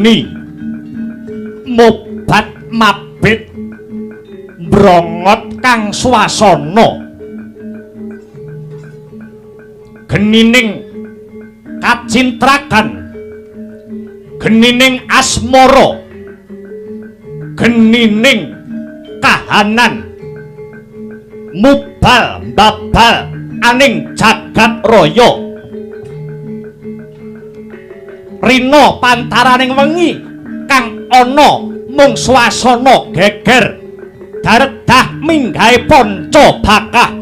geni mobat mabit brongot kang swasana genining kacintrakan genining asmara genining kahanan mubal babal aning jagat raya rina pantaraning wengi kang ana mung swasana geger daredah minggahe panca bakah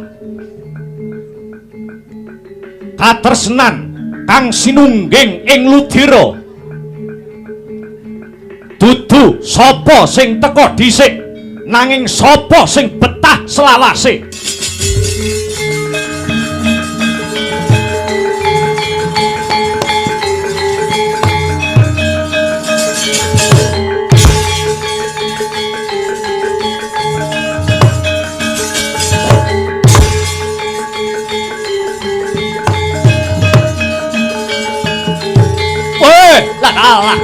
katresnan kang sinungging ing ludira dudu sapa sing teka dhisik nanging sapa sing betah selawase. Lah kalah.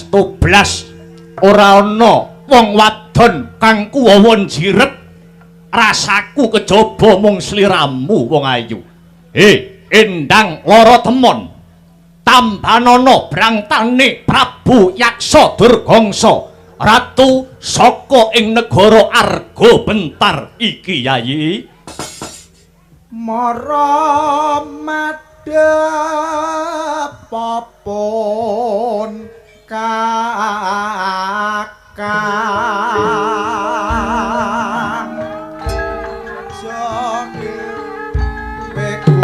Toblas ora ana wong wadon kang kuwawon jiret rasaku kejaba mung sliramu wong ayu. Endang lara temon tambanana brangtane Prabu Yaksa Durgangsa ratu saka ing negara Arga Bentar iki yayi mara madhepapun kakang jogi beku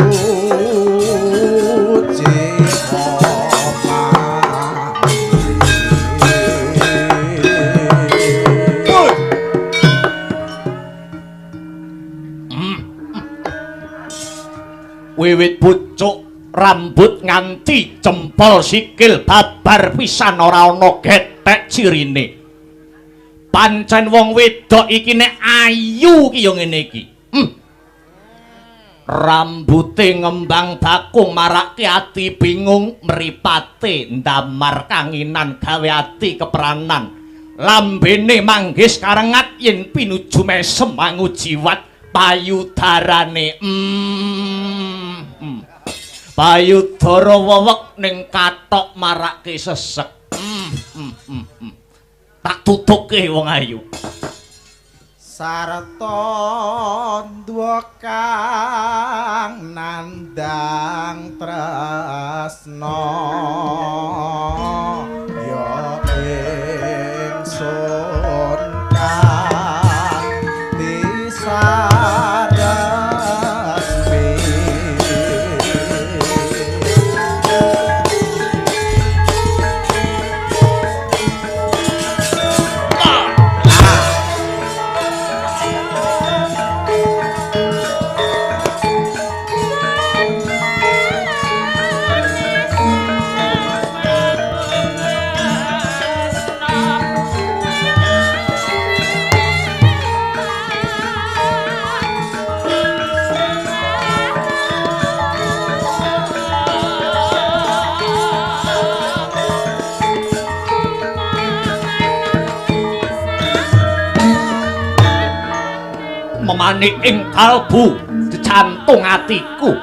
wiwit pucuk rambut nganti jempol sikil babar pisan ora ana gethek cirine. Pancen wong wedok iki nek ayu ki ya ngene iki. Rambute ngembang bakung marake ati bingung, mripate ndamar kanginan gawe ati kepranan. Lambene manggis karengat yen pinuju mesem mangujiwat payudarane. Payudara wewek ning kathok marake sesek. Tak tutuke wong ayu. Sarta duwa kang nandang tresna ya ingsun kang disares wani ing kalbu jantung atiku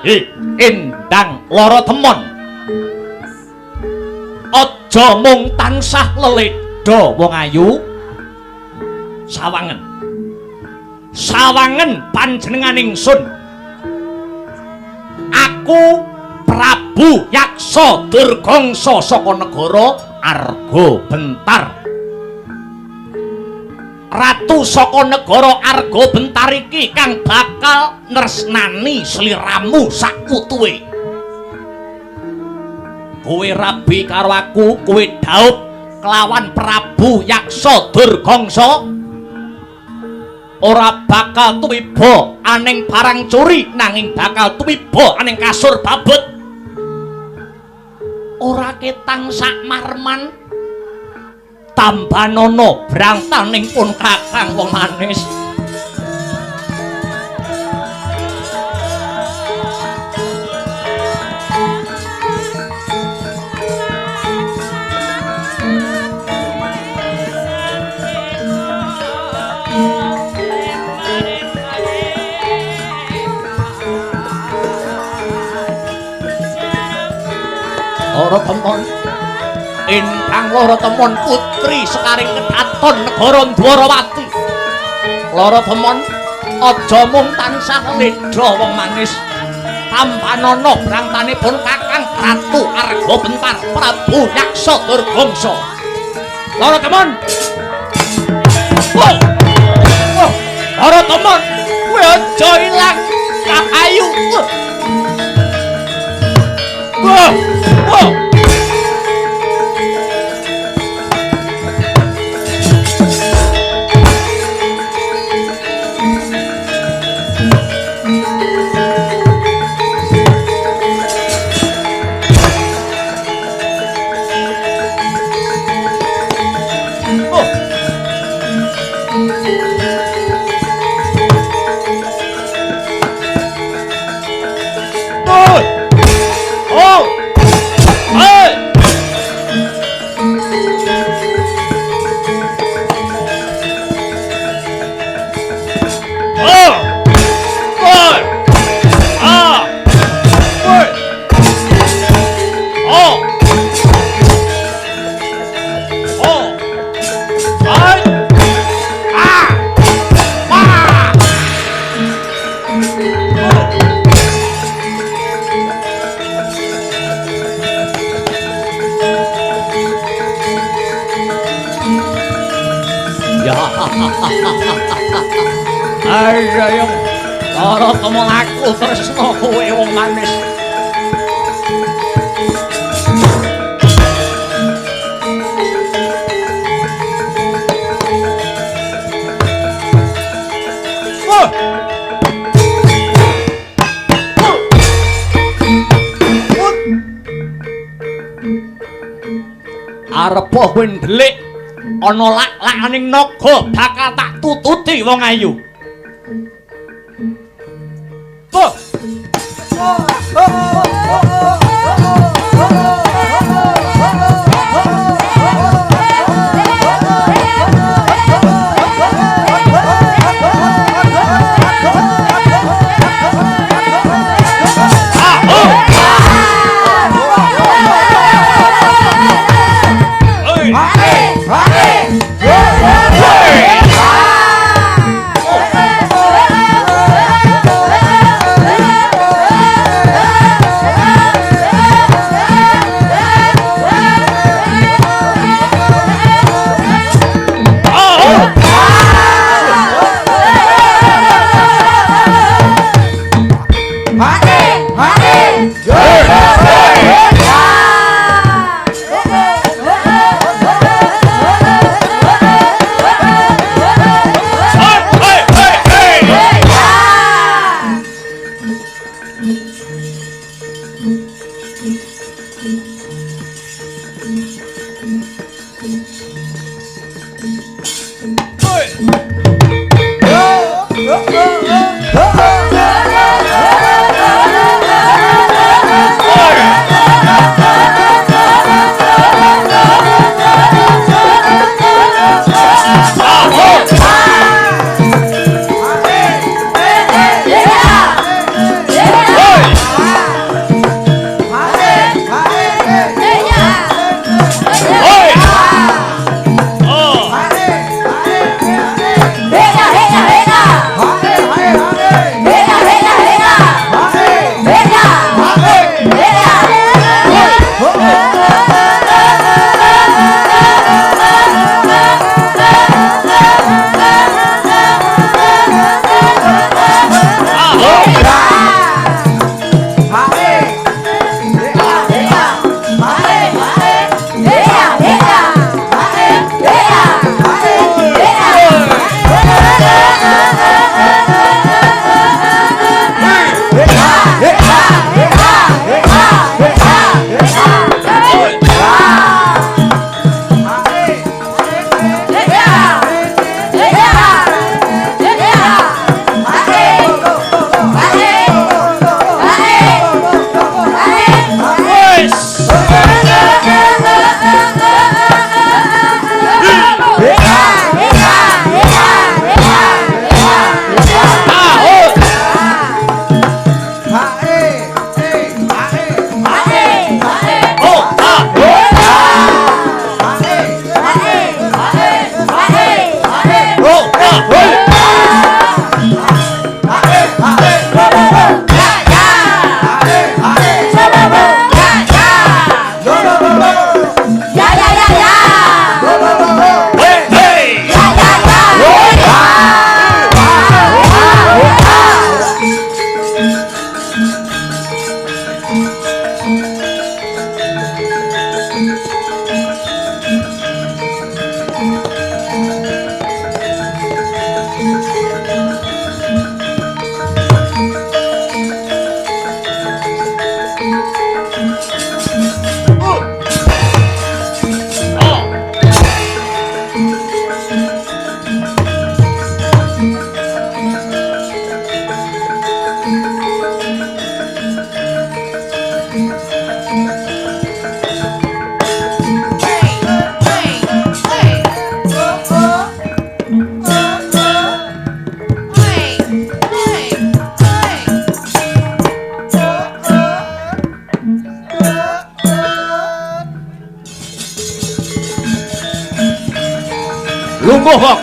endang lara temon aja mung tansah leledha wong ayu sawangen panjenengan ingsun aku Prabu Yaksa Durgangsa saka negara Arga Bentar ratu saka negara Arga Bentar iki kang bakal nresnani sliramu sakutuwe kowe rabi karo aku kowe dhaup kelawan Prabu Yaksa Durgangsa ora bakal tuwiba aning barang curi nanging bakal tuwiba aning kasur babut ora ketang sak marman tambanono brangtaning pun kakang wong manis Lara temon ingkang lara temon putri sekaring kedaton negara Dwarawati lara temon aja mung tansah ledha wong manis tampanana brangtanipun kakang Ratu Arga Bentar Prabu Yaksa Durgangsa lara temon lara temon kowe aja ilang kahayu wah ayo lara temon aku tresna kowe wong manis arep kowe ndelik ana lak-lakaning naga bakal tak tututi wong ayu monggo kok.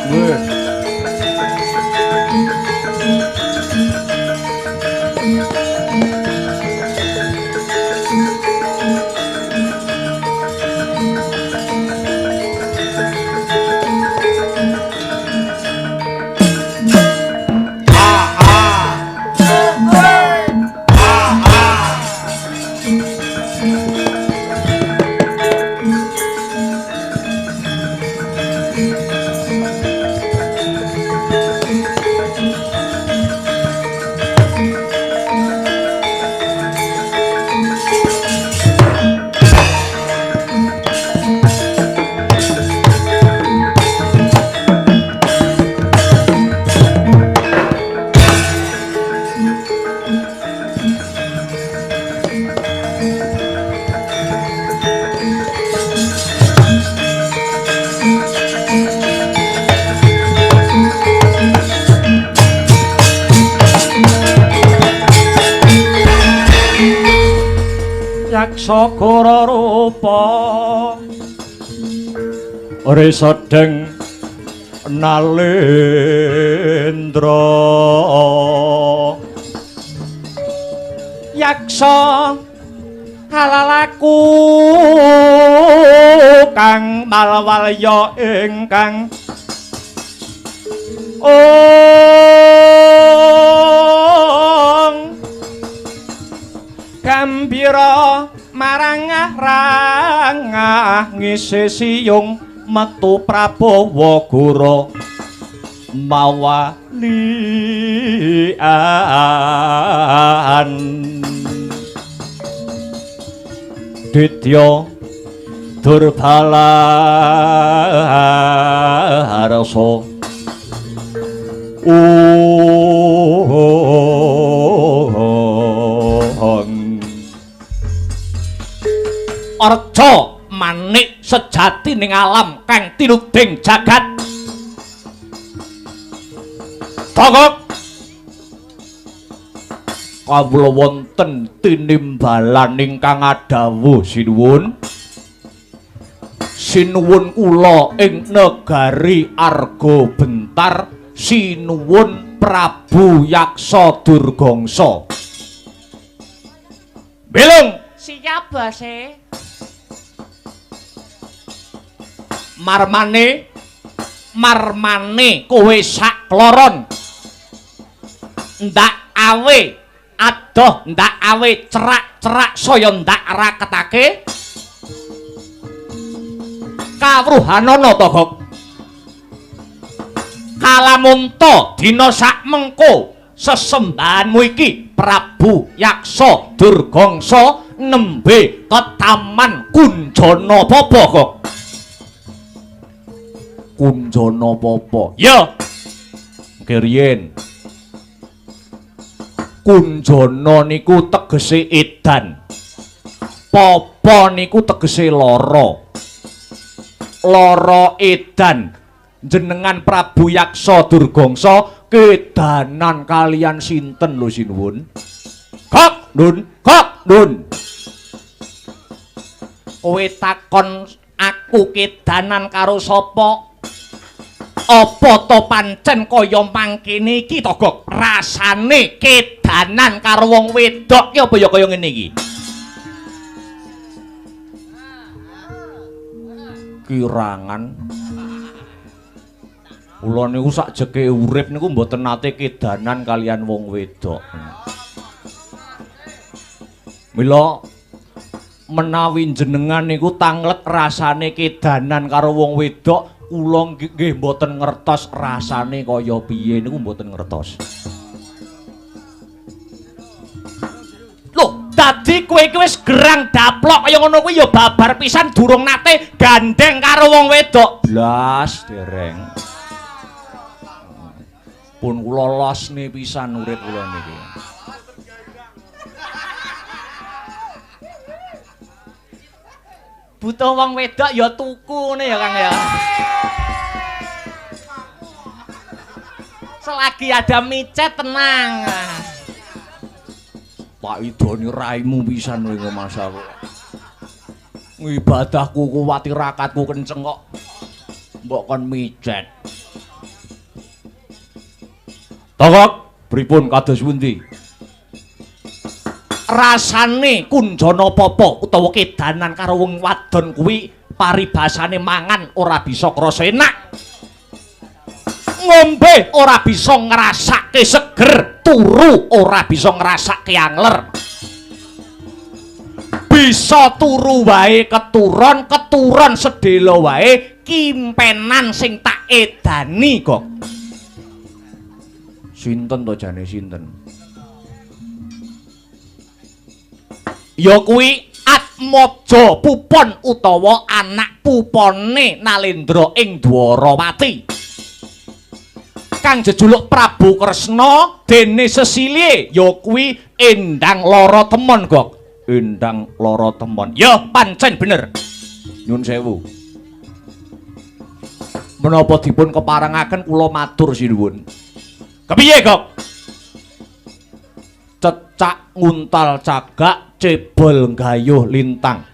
Sakura rupa Risedeng Nalendra Yaksa halalaku kang malwalya ingkang gambira marangah-rangah ngisi siyung metu Prabawa Gura mawalian Ditya Durbala rasa Arca manik sejati ning alam kang tinuding jagat. Togok kawula wonten tinimbalan ingkang adawuh sinuwun. Sinuwun kula ing negari Arga Bentar, sinuwun Prabu Yaksa Durgangsa. Belung siap bose. Marmane kowe sak kloron ndak awe adoh ndak awe cerak-cerak saya ndak raketake kawruhanana to Gok kalamunta dina sak mengko sesembahanmu iki Prabu Yaksa Durgangsa nembe ke taman Kunjana Papa Gok Kunjana Papa. Ya. Keriyen. Kunjana niku tegese edan. Papa niku tegese lara. Lara edan. Jenengan Prabu Yaksa Durgangsa kedanan kalian sinten lho sinuwun? Kok, Nun, kok, Nun. Kowe takon aku kedanan karo sapa? Apa to pancen kaya mangkene iki to Gok? Rasane kedanan karo wong wedok ki apa ya kaya ngene iki? Kirangan. Kula niku sakjeke urip niku mboten nate kedanan kalian wong wedok. Mila menawi jenengan niku tanglet rasane kedanan karo wong wedok kula nggih mboten ngertos rasane kaya piye niku mboten ngertos. Loh, dadi kowe iki wis gerang daplok kaya ngono kuwi ya babar pisan durung nate gandeng karo wong wedok. Blas dereng. Pun kula losne pisan urip kula niki. Butuh wong wedok ya tuku ngene ya Kang ya. Selagi ada micet tenang. Pak idoni raimu pisan kowe masaku. Ibadahku kuwati rakatku kenceng kok. Mbok kon micet. Togok pripun kados pundi? Rasane kunjana apa utawa kedanan karo wong wadon kuwi paribasane mangan ora bisa krasa enak. Ngombe ora bisa ngrasake seger, turu ora bisa ngrasake angler. Bisa turu wae keturon, keturon sedelo wae kimpenan sing tak edani kok. Sinten to jane sinten? Ya kuwi Atmaja Pupon utawa anak pupone Nalendra ing Dwarawati. Kang jejuluk Prabu Kresna dene sesilie ya kuwi Endang Lara Temon kok. Endang Lara Temon. Ya pancen bener. Nyun sewu. Menapa dipun keparengaken kula matur sinuwun. Kepiye kok? Cecak nguntal cagak cebol gayuh lintang.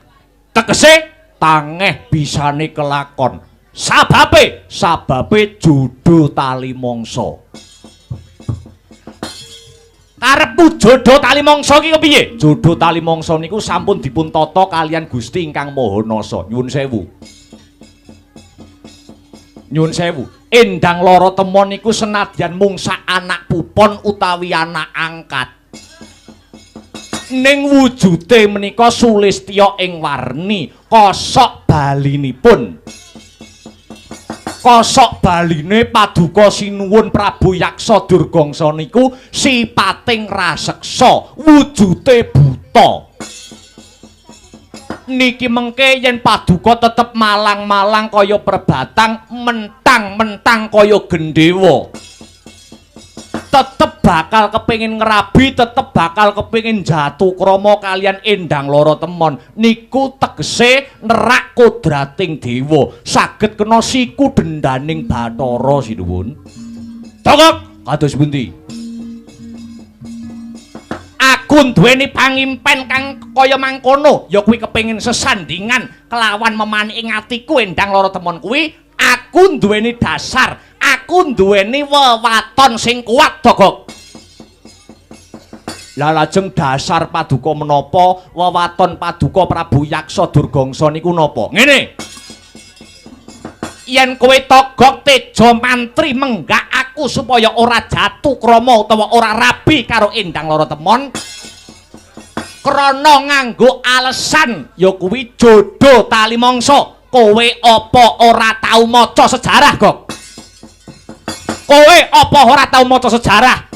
Tegese tangeh bisane kelakon. Sababe judo tali mangsa. Karepmu jodo tali mangsa iki kepiye? Jodo tali mangsa niku sampun dipun tata kalian Gusti ingkang Maha Nasa. Nyuwun sewu. Nyuwun sewu. Endang Lara Temon niku senadyan mung sak anak pupon utawi anak angkat. Ning wujute menika Sulistya ing warni kosok balinipun. Kosok baline paduka sinuwun Prabu Yaksa Durgangsa niku sipating raseksa, wujute buta. Niki mengke yen paduka tetep malang-malang kaya perbatang, mentang-mentang kaya gendhewa. Tetep bakal kepengin ngrabi, tetep bakal kepengin jatuh krama kalian Endang Lara Temon. Niku tegese nerak kodrating dewa, saged kena siku dendaning Bathara sinuwun. Togok kados pundi? Aku duweni pangimpen kang kaya mangkono, ya kuwi kepengin sesandingan kelawan memani ing atiku Endang Lara Temon kuwi. Aku duweni dasar, aku duweni wewaton sing kuat, Togok. Lah lajeng dasar paduka menapa, wewaton paduka Prabu Yaksa Durgangsa niku napa? Ngene. Yen kowe Togok teja mantri menggak aku supaya ora jatuh krama utawa ora rabi karo Endang Lara Temon, krana nganggo alesan ya kuwi jodo tali mangsa. Kowe apa ora tau maca sejarah, Gok? Kowe apa ora tau maca sejarah?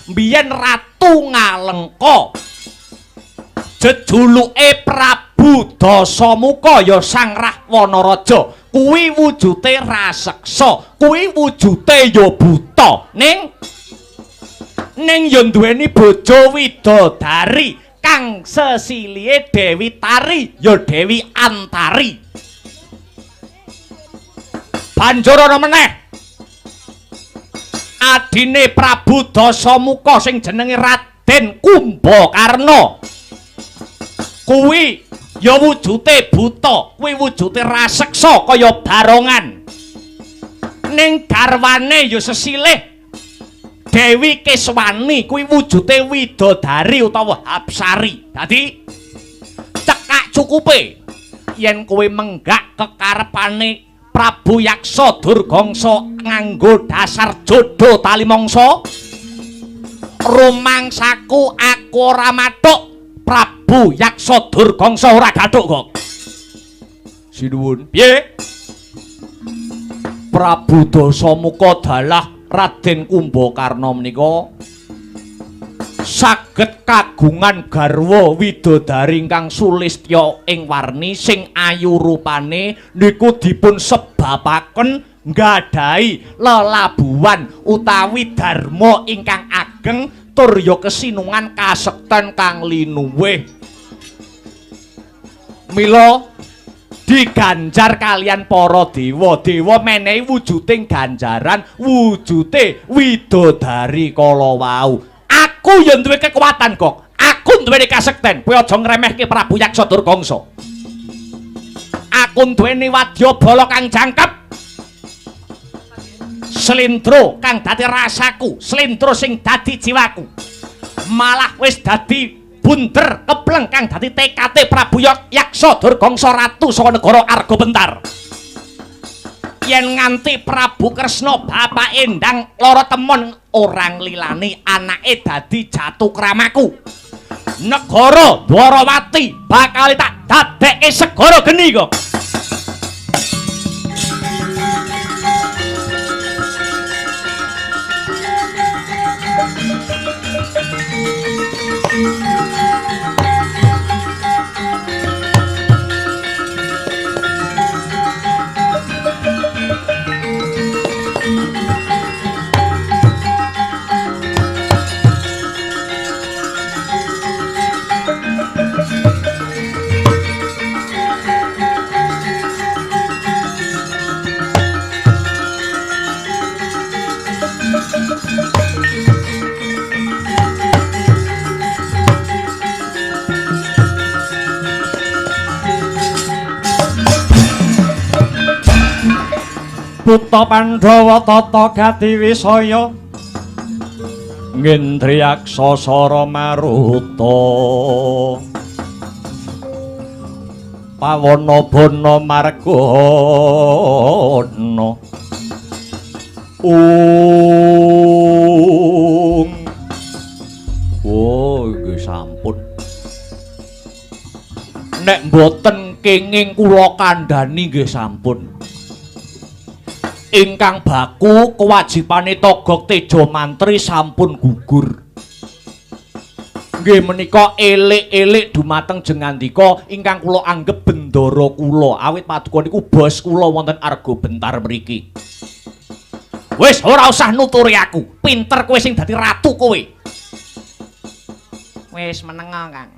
Mbiyen Ratu Ngalengka jejuluke Prabu Dasamuka ya Sang Rahwana Raja. Kuwi wujute raseksa, kuwi wujute ya buta. Ning ya duweni bojo widodari kang sesilie Dewi Tari ya Dewi Antari. Banjur ana meneh adine Prabu Dasamuka sing jenenge Raden Kumbakarna. Kuwi ya wujute buta, kuwi wujute raseksa kaya barongan. Ning garwane ya sesilih Dewi Keswani, kuwi wujute widodari utawa Hapsari. Dadi cekak cukupe yen kowe menggak kekarepane Prabu Yaksa Durgangsa nganggo dasar jodo tali mangsa, rumangsaku aku ora mathuk, Prabu Yaksa Durgangsa ora gathuk kok. Sinuwun. Piye? Prabu Dasamuka dalah Raden Kumbakarna menika saged kagungan garwa widodari ingkang Sulistya ing warni sing ayu rupane niku dipun sebabaken nggadahi lelabuhan utawi dharma ingkang ageng tur ya kesinungan kasekten kang linuwih. Mila diganjar kalian para dewa, dewa menehi wujuding ganjaran, wujute widodari kala wau. Aku ya duwe kekuatan kok, aku duweni kasekten, kowe aja ngremehke Prabu Yaksa Durgangsa. Aku duweni wadyabala kang jangkep, slendro kang dadi rasaku, slendro sing dadi jiwaku. Malah wis dadi bunder kepleng kang dadi tekate Prabu Yaksa Durgangsa ratu saka negara Argabentar. Yen nganti Prabu Kresna bapak endang lara temon orang lilani anake dadi Jatukramaku. Negara Dwarawati bakal tak dadekke segara geni kok. Putra Pandhawa tata gati wisaya ngendriyaksa sara maruta pawana bana margana nggih sampun nek mboten kenging kula kandhani nggih sampun. Ingkang baku kewajibane Togog Teja Mantri sampun gugur. Nggih menika elik-elik dumateng jengandika ingkang kula anggep bendara kula awit paduka niku bos kula wonten Argabentar mriki. Wis ora usah nuturi aku, pinter kowe sing dadi ratu kowe. Wis menenga, Kang.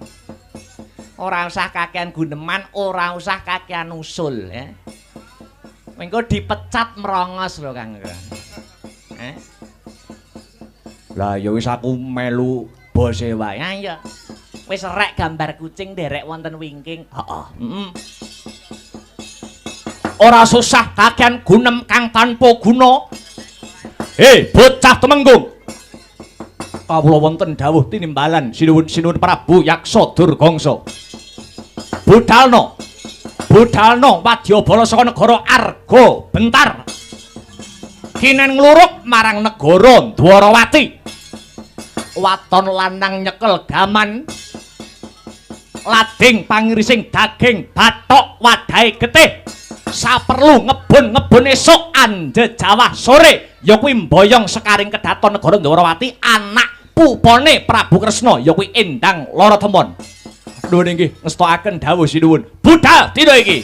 Ora usah kakean guneman, ora usah kakean usul, ya. Mengko dipecat merongos lho Kang. Lah ya wis aku melu bose wae. Ya. Wis rek gambar kucing derek wonten wingking. Heeh. Ora susah kakean gunem kang tanpa guna. Bocah Temenggung. Kawula wonten dawuh tinimbalan sinuwun Prabu Yaksa Durgangsa. Budalno wadyabala saka negara Argabentar. Kinen ngluruk marang negara Dwarawati. Waton lanang nyekel gaman. Lading pangirising daging bathok wadahe getih. Saperlu ngebon esuk ande Jawah sore. Ya kuwi mboyong sekaring kedaton negara Dwarawati anak pupane Prabu Kresna ya kuwi Endang Laratemon. Nuwun inggih ngestokaken dawuh sinuwun. Budal dina iki.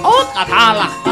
Oh, katalah.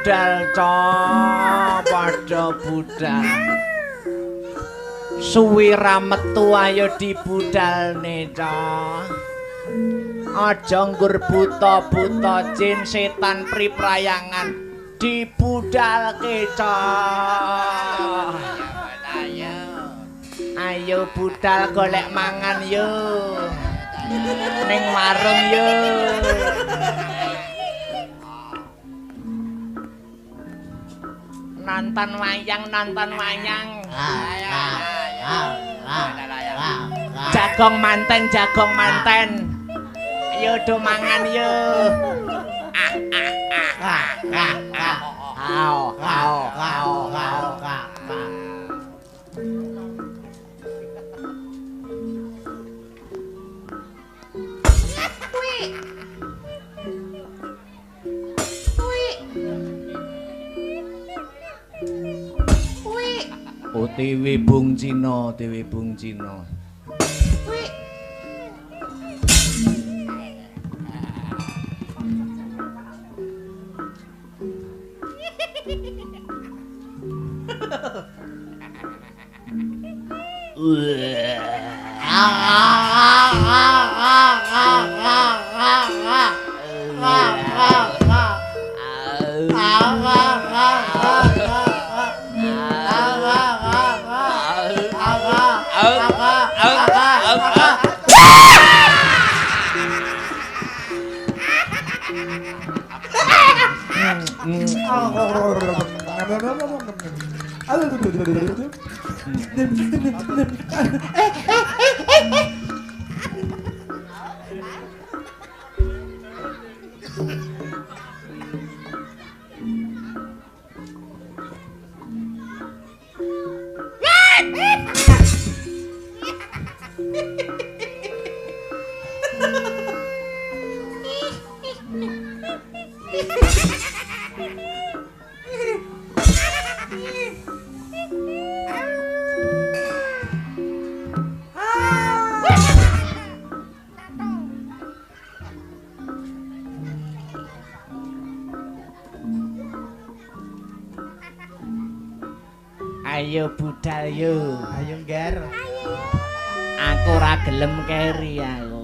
budal to padha budal suwi ra metu ayo dibudalne to aja nggur buta-buta jin setan priprayangan dibudalke to ayo budal golek mangan yo ning warung yo nonton wayang jagong manten yo do mangan yo Dewe Bung Cina, Dewe Bung Cina. Ayo budal yo. Ayo ngger. Aku ora gelem keri aku.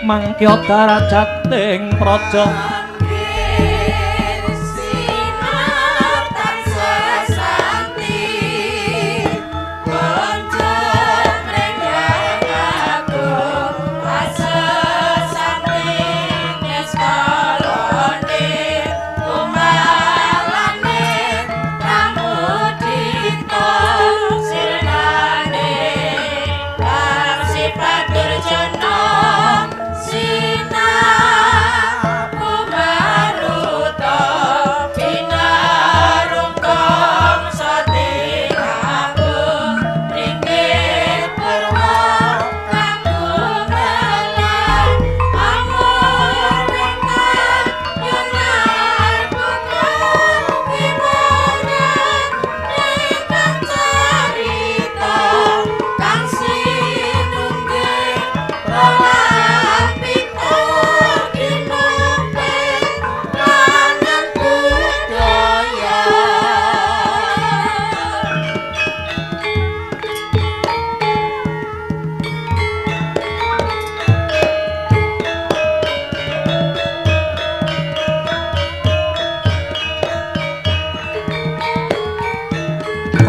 mangkya darajating praja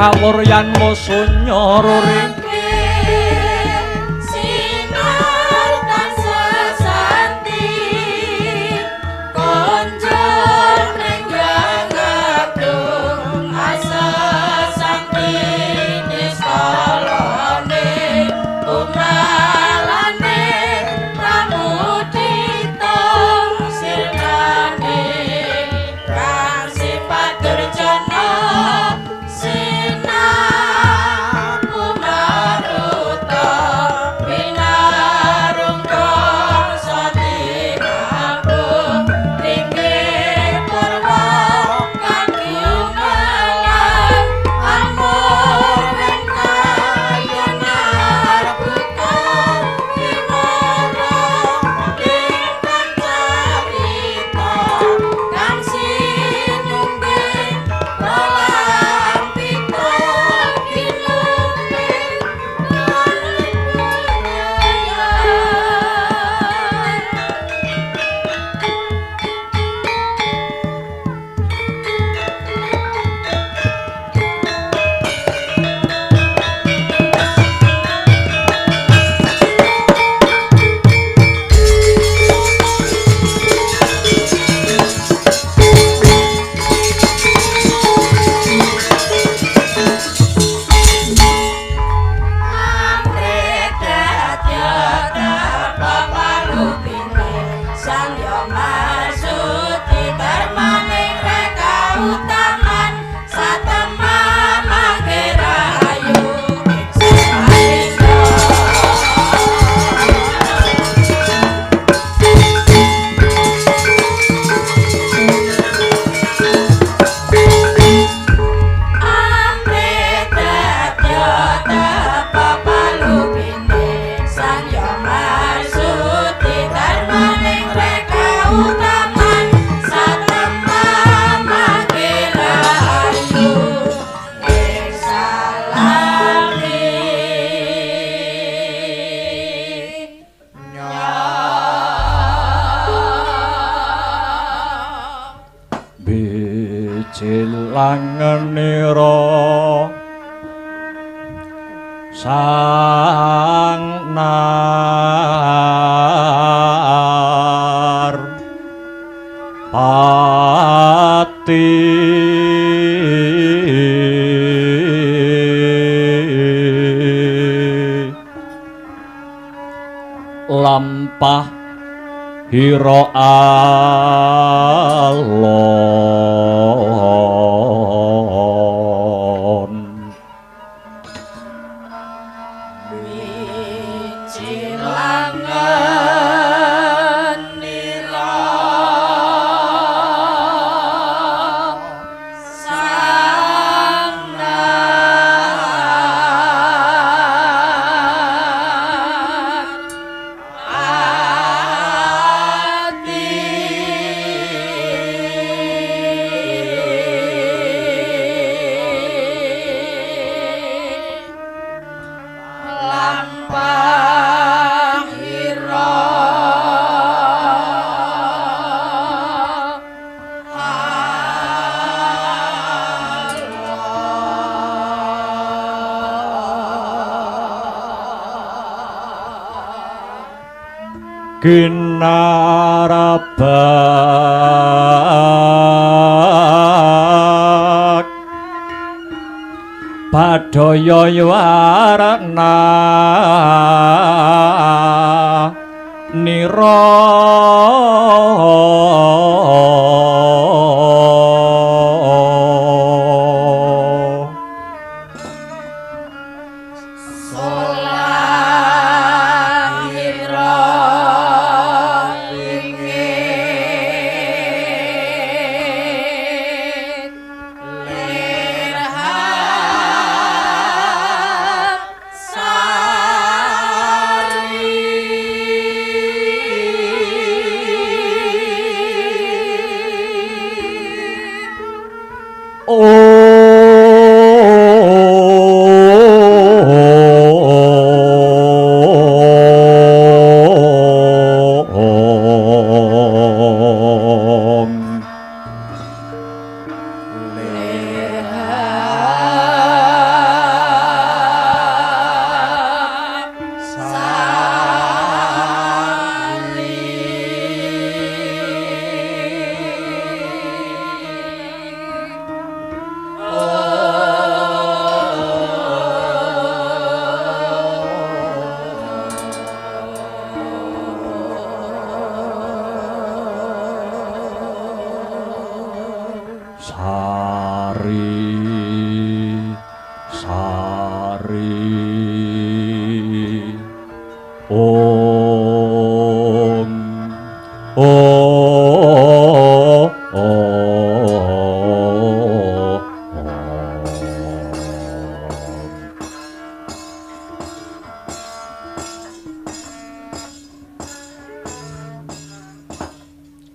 kawuryan musunyara sang nar pati lampah hira alon cilangan nira ginarabak padaya warna nira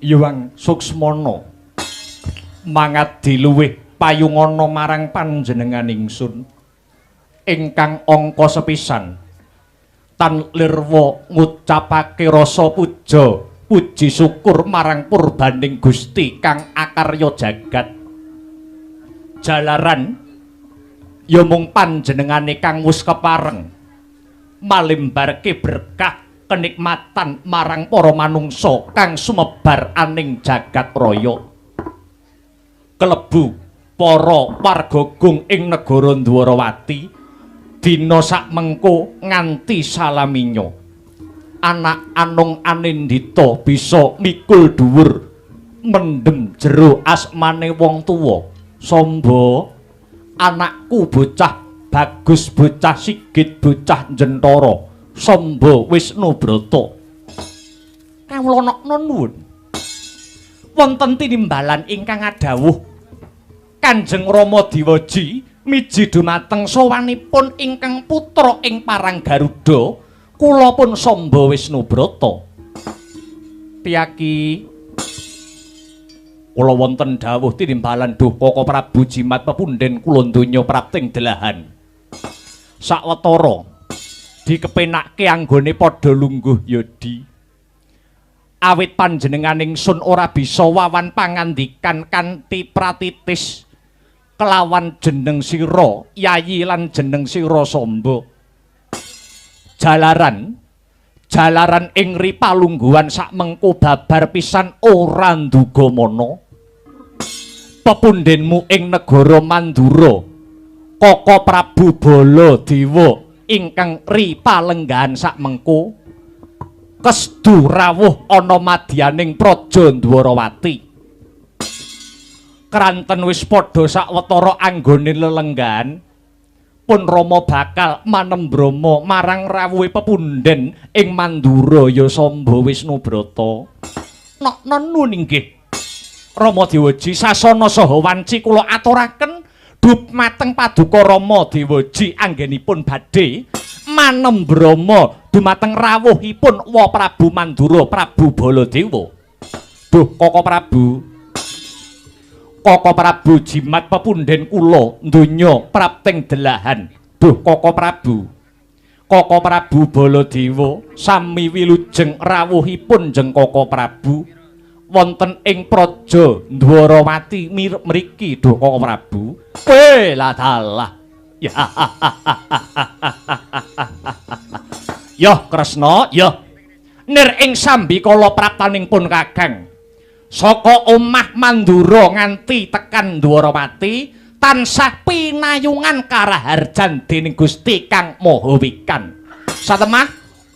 Yuwang Suksmana mangadi luwih payungana marang panjenengan ingsun ingkang angka sepisan tan lirwa ngucapake rasa puja puji syukur marang purbaning Gusti kang akarya jagat jalaran ya mung panjenengane kang wis kepareng malimbarke berkah kenikmatan marang para manungsa kang sumebar aning jagat raya kelebu para wargagung ing negara Dwarawati dina sakmengko nganti salaminya anak Anung Anindita bisa mikul dhuwur mendem jero asmane wong tuwa Samba anakku bocah Bagus bocah Sigit bocah Jentara Samba Wisnubrata kawula nuwun wonten tinimbalan ingkang adhawuh Kanjeng Rama Diwaji miji dumateng sowanipun ingkang putra ing Parang Garuda kula pun Samba Wisnubrata piyaki kula wonten dawuh tinimbalan Dupaka Prabu Jimat pepundhen kula donya prapting delahan sawetara dikepenake anggone padha lungguh yodi awit panjenengan ingsun ora bisa wawan pangandikan kanthi pratitis kelawan jeneng sira Yayi lan jeneng sira Samba. Jalaran ing ripalungguhan sakmengko babar pisan ora nduga mana. Pepundhenmu ing negara Mandura, Kaka Prabu Baladewa ingkang ripalenggahan sakmengko kesdu rawuh ana madyaning Praja Dwarawati. Kranten wis padha sawetara anggone lelenggahan, pun Rama bakal manembrama marang rawuhe pepundhen ing Mandura ya Samba Wisnubrata. Nok-non nggih. Rama Dewaji sasana saha wanci kula aturaken dumateng Paduka Rama Dewaji anggenipun badhe manembrama dumateng rawuhipun Wa Prabu Mandura Prabu Baladewa. Duh Kaka Prabu jimat pepundhen kula donya prapting delahan. Duh Kaka Prabu Baladewa sami wilujeng rawuhipun jeng Kaka Prabu wonten ing Praja Dwarawati mriki. Duh Kaka Prabu. Lah dalah. Ya. Yah Kresna, yah. Nir ing sambikala praptaningpun Kakang. Saka omah Mandura nganti tekan Dwarawati tansah pinayungan karaharjan dening Gusti Kang Maha Wikan. Satemah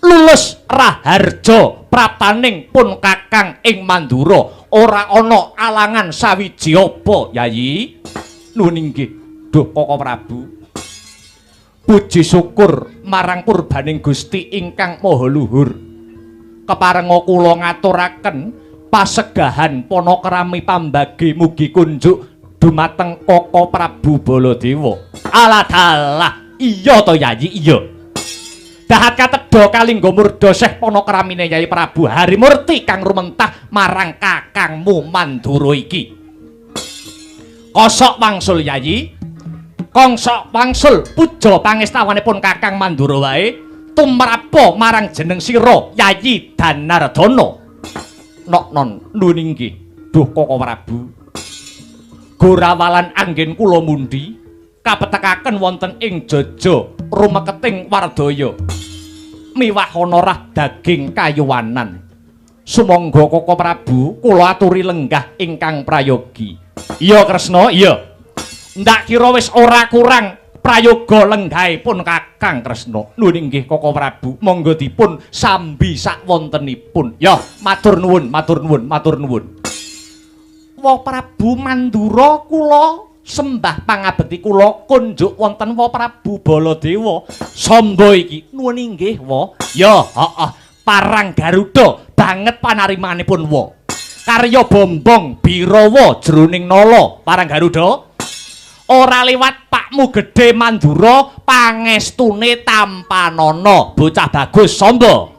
lulus raharja praptaning pun Kakang ing Mandura ora ana alangan sawiji apa Yayi. Nuwun inggih Duh Kaka Prabu. Puji syukur marang purbaning Gusti ingkang Maha Luhur. Keparenga kula ngaturaken pasegahan panakrami pambagi mugi kunjuk dumateng Kaka Prabu Baladewa. Alah dalah, iya to Yayi, iya. Dahat katedha kalingga murda seh panakramine Yayi Prabu Harimurti kang rumentah marang kakangmu Mandura iki. Kosok wangsul Yayi. Konsok wangsul puja pangestawanipun Kakang Mandura wae tumrapa marang jeneng sira Yayi Danardana. Nok-non nuwun inggih Duh Kaka Prabu. Gorawalan anggen kula mundi kapetekaken wonten ing jaja rumeketing Wardaya miwah honorah daging kayuwanan. Sumangga Kaka Prabu kula aturi lenggah ingkang prayogi. Iya Kresna, iya. Ndak kira wis ora kurang prayoga lenggahipun Kakang Kresna. Nuwun inggih Kaka Prabu, monggo dipun sambi sakwontenipun. Ya, matur nuwun, matur nuwun, matur nuwun. Wa Prabu Mandura kula sembah pangabekti kula kunjuk wonten Wa Prabu Baladewa. Samba iki nuwun inggih Wa. Ya, heeh, parang Garuda banget panarimanipun Wa. Karya bombong Birawa jroning nala parang Garuda. Ora liwat Pakmu Gedhe Mandura pangestune tampanana bocah bagus Samba.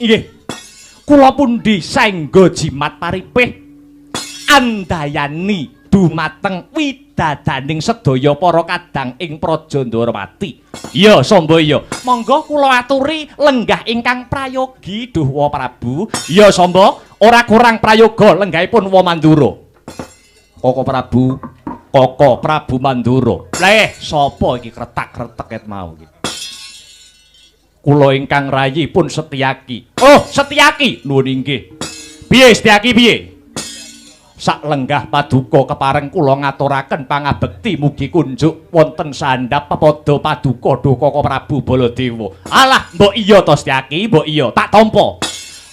Inggih. Kula pundi saengga jimat paripih andayani dumateng widadaning sedaya para kadang ing Praja Dwarawati. Iya Samba iya. Monggo kula aturi lenggah ingkang prayogi Duh Wa Prabu. Iya Samba, ora kurang prayoga lenggahipun Wa Mandura. Kaka Prabu Mandura. Leh, sapa iki kretak-kretek ket mau iki? Kula ingkang rayi pun Setyaki. Oh, Setyaki. Nuwun inggih. Piye Setyaki piye? Sak lenggah paduka kepareng kula ngaturaken pangabekti mugi kunjuk wonten sandhap pepada paduka Duh Kaka Prabu Baladewa. Alah, mbok iya to Setyaki, mbok iya. Tak tampa.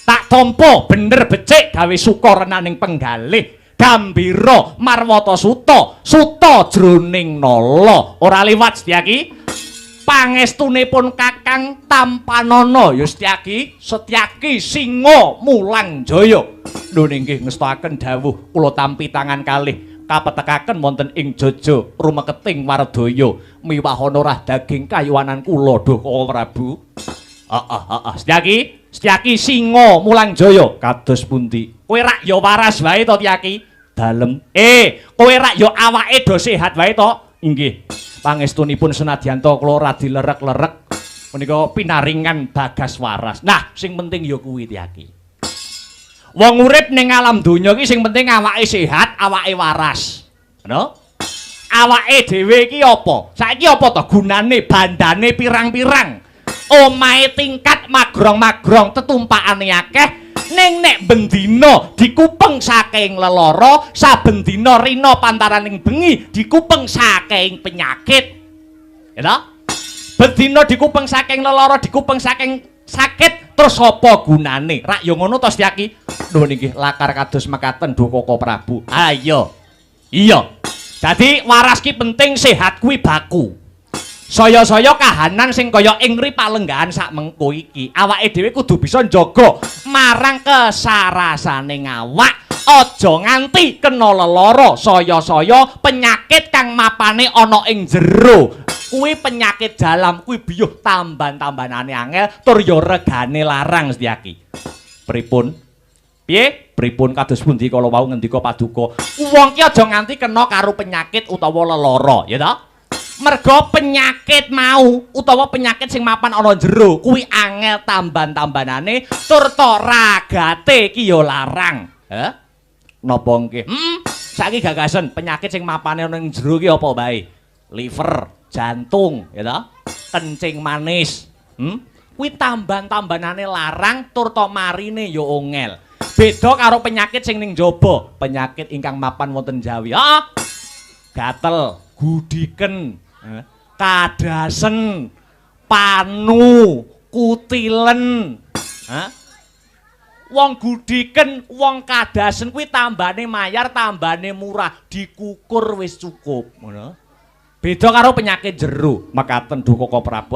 Tak tampa bener becik gawe suka renaning penggalih. Gambira marwata suta jroning nala. Ora liwat Setyaki. Pangestunipun Kakang tampanana ya Setyaki Singa Mulang Jaya. Nuwun inggih ngestakaken dawuh kula tampi tangan kalih kapetekaken wonten ing jaja rumeketing Wardaya miwah honorah daging kayuwanan kula Duh Kaka Prabu. Setyaki Singa Mulang Jaya. Kados pundi? Kowe rak ya waras wae to Tyaki? Dalem. Kowe rak ya awake do sehat wae to? Inggih. Pangestunipun senadyan to kula ora dilerek-lerek menika pinaringan bagas waras. Nah, sing penting ya kuwi Tyaki. Wong urip ning alam donya iki sing penting awake sehat, awake waras. Ngono? Awake dhewe iki apa? Saiki apa to gunane bandane pirang-pirang? Omahe tingkat magrong-magrong tetumpakane akeh ning nek bendina dikupeng saking lelara, saben dina rina pantaraning bengi dikupeng saking penyakit. Ya ta? Bendina dikupeng saking lelara, dikupeng saking sakit, terus apa gunane? Rak ya ngono to Setyaki. Lho niki lakar kados mekaten Duh Koko Prabu. Ayo. Iya. Dadi waras ki penting, sehat kuwi baku. Saya-saya kahanan sing kaya ingri palenggahan sak mengko iki. Awake dhewe kudu bisa njaga marang kesarasane awak. Aja nganti kena lelara, saya-saya penyakit kang mapane ana ing jero. Kuwi penyakit dalam, kuwi biyuh tamban-tambanane angel tur ya regane larang Setyaki. Pripun? Piye? Pripun kados pundi kala wau ngendika Paduka? Wong ki aja nganti kena karo penyakit utawa lelara, ya ta? Merga penyakit mau utawa penyakit sing mapan ana jero kuwi angel tamban-tambanane tur to ragate ki ya larang. Heh? Napa nggih? Saiki gagasan penyakit sing mapane ana ing jero ki apa bae? Liver, jantung, ya ta? Kencing manis. Kuwi tamban-tambanane larang tur to marine ya ongel. Beda karo penyakit sing ning jaba, penyakit ingkang mapan wonten Jawi. Gatel, gudiken, kadasen, panu, kutilen. Wong gudiken, wong kadasen kuwi tambane mayar, tambane murah, dikukur wis cukup, ngono. Beda karo penyakit jero, mekaten Duh Koko Prabu.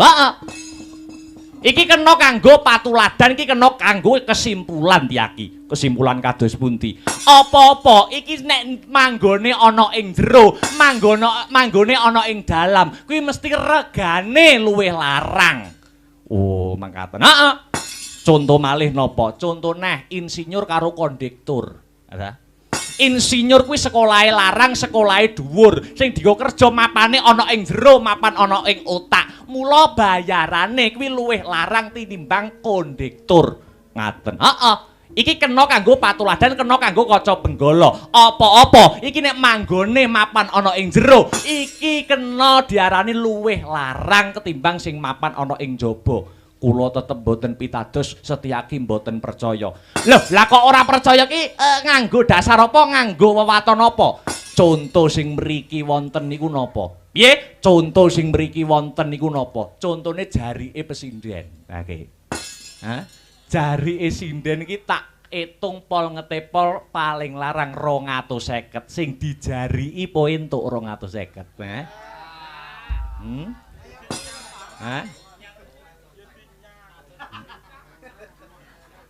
Iki kena kanggo patuladan, iki kena kanggo kesimpulan Tyaki. Kesimpulan kados pundi? Apa-apa iki nek manggone ana ing jero, manggone ana ing dalam, kuwi mesti regane luwih larang. Oh, mangkaten. Heeh. Conto malih napa? Conto neh insinyur karo kondektur. Insinyur kuwi sekolahe larang, sekolahe dhuwur. Sing dienggo kerja mapane ana ing jero, mapan ana ing otak. Mula bayarane kuwi luwih larang tinimbang kondektur. Ngaten. Heeh. Iki kena kanggo patuladan, kena kanggo kaca benggala. Apa-apa iki nek manggone mapan ana ing jero, iki kena diarani luwih larang ketimbang sing mapan ana ing jaba. Kula tetep mboten pitados, Setyaki mboten percaya. Lho, lah kok ora percaya ki nganggo dasar apa, nganggo wewaton apa? Conto sing mriki wonten niku napa? Piye? Conto sing mriki wonten niku napa? Contone jarike pesinden. Nggih. Hah? Jarike sinden iki tak etung pol ngetepol paling larang 250. Sing dijariki po entuk 250. Hah?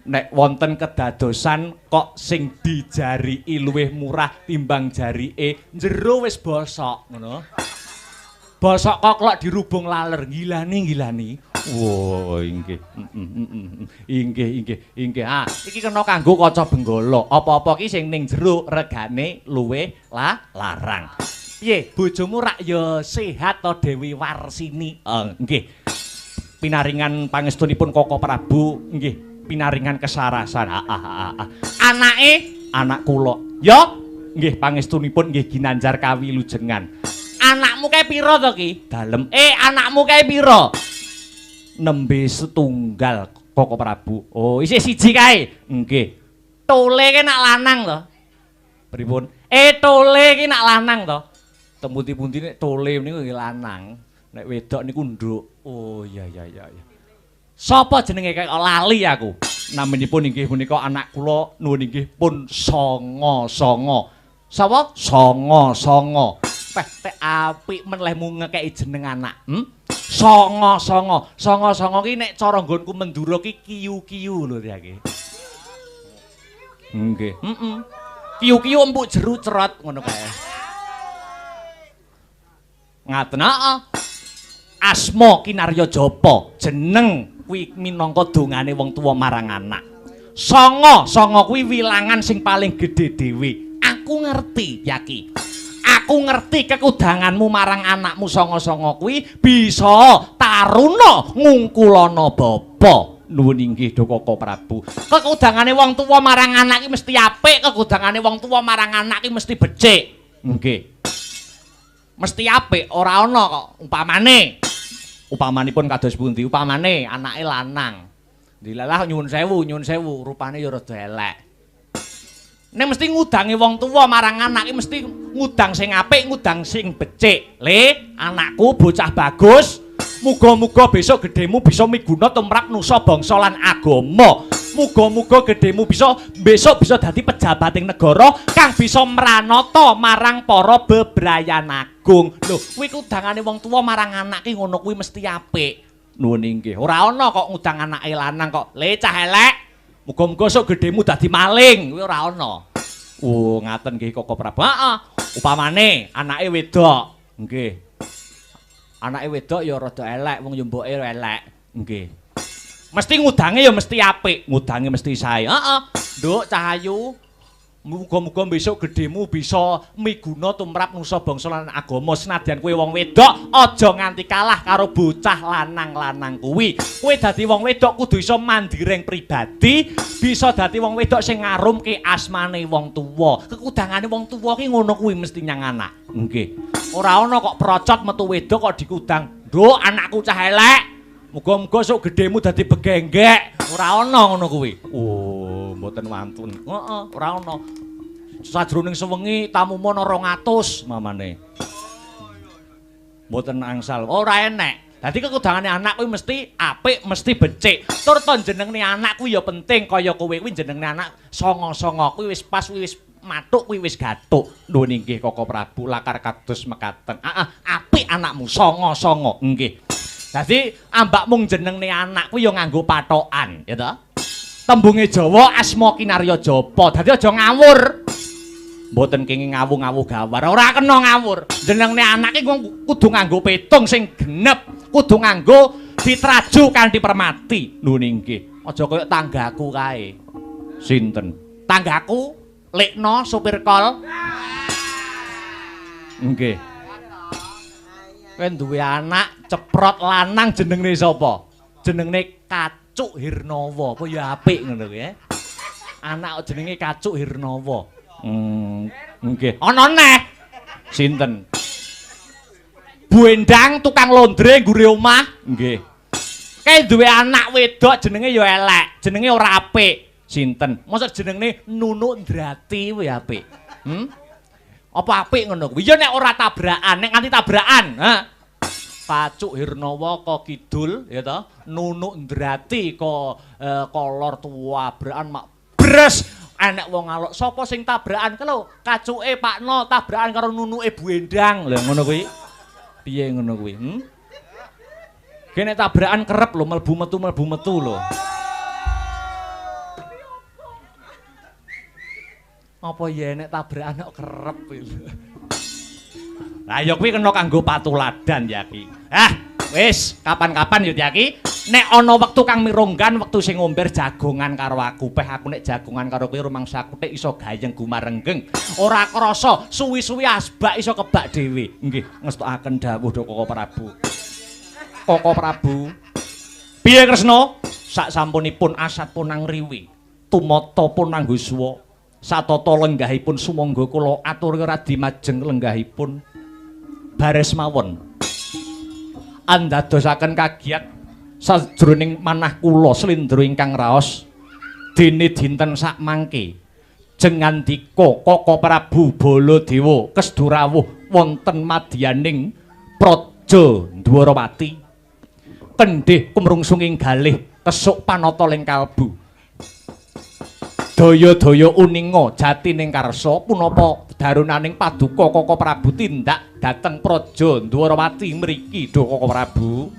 Nek wonten kedadosan kok sing dijariki luwih murah timbang jarike jero wis bosok ngono. Bosok koklok dirubung laler ngilani. Wo, inggih. Inggih. Iki kena kanggo kaca benggala. Apa-apa ki sing ning jero regane luwih larang. Piye, bojomu rak ya sehat to Dewi Warsini? Nggih. Pinaringan pangestunipun Koko Prabu, nggih. Pinaringan kesarasan. Anake anak kula. Ya, nggih pangestunipun nggih ginanjar kawilujengan. Anakmu kae pira to ki? Dalem. Anakmu kae pira? Nembe setunggal Koko Prabu. Oh, isih siji kae. Nggih. Tole ki nak lanang to. Pripun? Tole ki nak lanang to. Temputi-pundi nek tole niku nggih lanang. Nek wedok niku nduk. Oh, iya. Sapa jenenge kok lali aku? Namanipun inggih punika anak kula nuwun inggih pun Songo. Sapa? Songo. Peh apik men lehmu ngekeki jeneng anak. Songo. Songo ki nek cara nggonku Mendura ki kiyu-kiyu lho ya ki. Nggih. Kiyu-kiyu empuk jeru cerot ngono kae. Ngaten Asma Kinarya Japa, jeneng kuwi minangka dongane wong tuwa marang anak. Songo kuwi wilangan sing paling gedhe dhewe. Aku ngerti, Yaki. Aku ngerti kekudanganmu marang anakmu Songo kuwi bisa taruna ngungkulana bapa. Nuwun inggih Duh Koko Prabu. Kekudangane wong tuwa marang anak iki mesti apik, kekudangane wong tuwa marang anak iki mesti becik. Nggih. mesti apik, ora ana kok upamane. Upamanipun kados pundi? Upamane anake lanang. Dilalah nyuwun sewu, rupane ya rada elek. Nek mesti ngudangi wong tuwa marang anake mesti ngudang sing apik, ngudang sing becik. Le, anakku bocah bagus. Muga-muga besok gedemu bisa miguna tumrap nusa bangsa lan agama. Muga-muga gedemu besok bisa dadi pejabating negara kang bisa mranata marang para bebrayan agung. Lho, kuwi kudangane wong tuwa marang anak ki ngono kuwi mesti apik. Nuwun inggih. Ora ana kok ngudang anake lanang kok. Le cah elek. Muga-muga sok gedemu dadi maling. Kuwi ora ana. Oh, ngaten nggih Koko Prabu. Heeh. Upamane anake wedok. Nggih. Anake wedok ya rada elek, wong yo mboke elek. Nggih. Mesti ngudange ya mesti apik, ngudange mesti sae. Heeh. Nduk Cahayu, muga-muga besok gedemu bisa miguna tumrap nusa bangsa lan agama senadyan kowe wong wedok aja nganti kalah karo bocah lanang-lanang kuwi. Kowe dadi wong wedok kudu iso mandireng pribadi, bisa dadi wong wedok sing ngarumke asmane wong tuwa. Kekudangane wong tuwa ki ngono kuwi mesti nyang anak. Nggih. Ora ana kok procot metu wedok kok dikudang. Nduk anakku cah elek. Muga-muga sok gedemu dadi begenggek. Ora ana ngono kuwi. Oh, mboten wantun. Heeh, ora ana. Sajroning sewengi tamu mono 200 mamane. Mboten angsal. Ora enek. Dadi kekudangane anak kuwi mesti apik, mesti becik. Tur to jenenge anak kuwi ya penting kaya kowe kuwi jenenge anak songo-songo kuwi wis pas wis matuk kuwi wis gatuk. Nuwun inggih Koko Prabu lakar kados mekaten. Heeh, apik anakmu songo-songo. Nggih. Dadi ambak mung jenenge anak kuwi ya nganggo patokan, ya toh? Tembunge Jawa asma kinarya japa. Dadi aja ngawur. Mboten kenging ngawu-ngawu gawar. Ora kena ngawur. Jenenge anak iki kudu nganggo petung sing genep, kudu nganggo ditraju kanthi permati. Nuwun inggih. Aja kaya tanggaku kae. Sinten? Tanggaku Lekno supir kol. Nggih. Kowe duwe anak ceprot lanang jenenge sapa? Jenenge Kacuk Hirnawa. Apa ya apik ngono kuwi, Anak jenenge Kacuk Hirnawa. Nggih. Ana neh. Sinten? Bu Endang tukang londre nggure omah. Nggih. Kowe duwe anak wedok jenenge ya elek, jenenge ora apik. Sinten? Mosok jenenge Nunuk Ndrati kuwi apik. Apa apik ngono kuwi? Ya nek ora tabrakan, nek nganti tabrakan, ha. Kacuk Hirnawa ka kidul, ya toh. Nunuk Ndrati ka kolor tabrakan mak bres. Enek wong alok, sapa sing tabrakan ki lho? Kacuke Pakno tabrakan karo nunuke Bu Endang. Lah ngono kuwi. Piye ngono kuwi? Kene tabrakan kerep lho, mlebu metu lho. Apa ya nek tabrakan kok kerep lho. Lah ya kuwi kena kanggo patuladan ya ki. Wis, kapan-kapan ya ki. Nek ana wektu kang mirunggan, wektu sing ngomber jagongan karo aku, peh aku nek jagongan karo kowe rumangsa aku tek iso gayeng gumarenggeng. Ora krasa suwi-suwi asbak iso kebak dhewe. Nggih, ngestokaken dawuh Koko Prabu. Koko Prabu. Piye Kresna? Sak sampunipun asat punang riwi, tumata punang Guswa. Satata lenggahipun sumangga kula atur radi majeng lenggahipun. Bares mawon. Andadosaken kagiat sajroning manah kula slendra ingkang raos dene dinten sak mangke jengandika Koko Prabu Baladewa kesdurawuh wonten madyaning praja Dwarawati kendhih kumrungsunging galih kesuk panata ling kalbu daya-daya uninga jatining karsa punapa darunaning paduka Koko Prabu tindak dhateng praja Dwarawati mriki do Koko Prabu.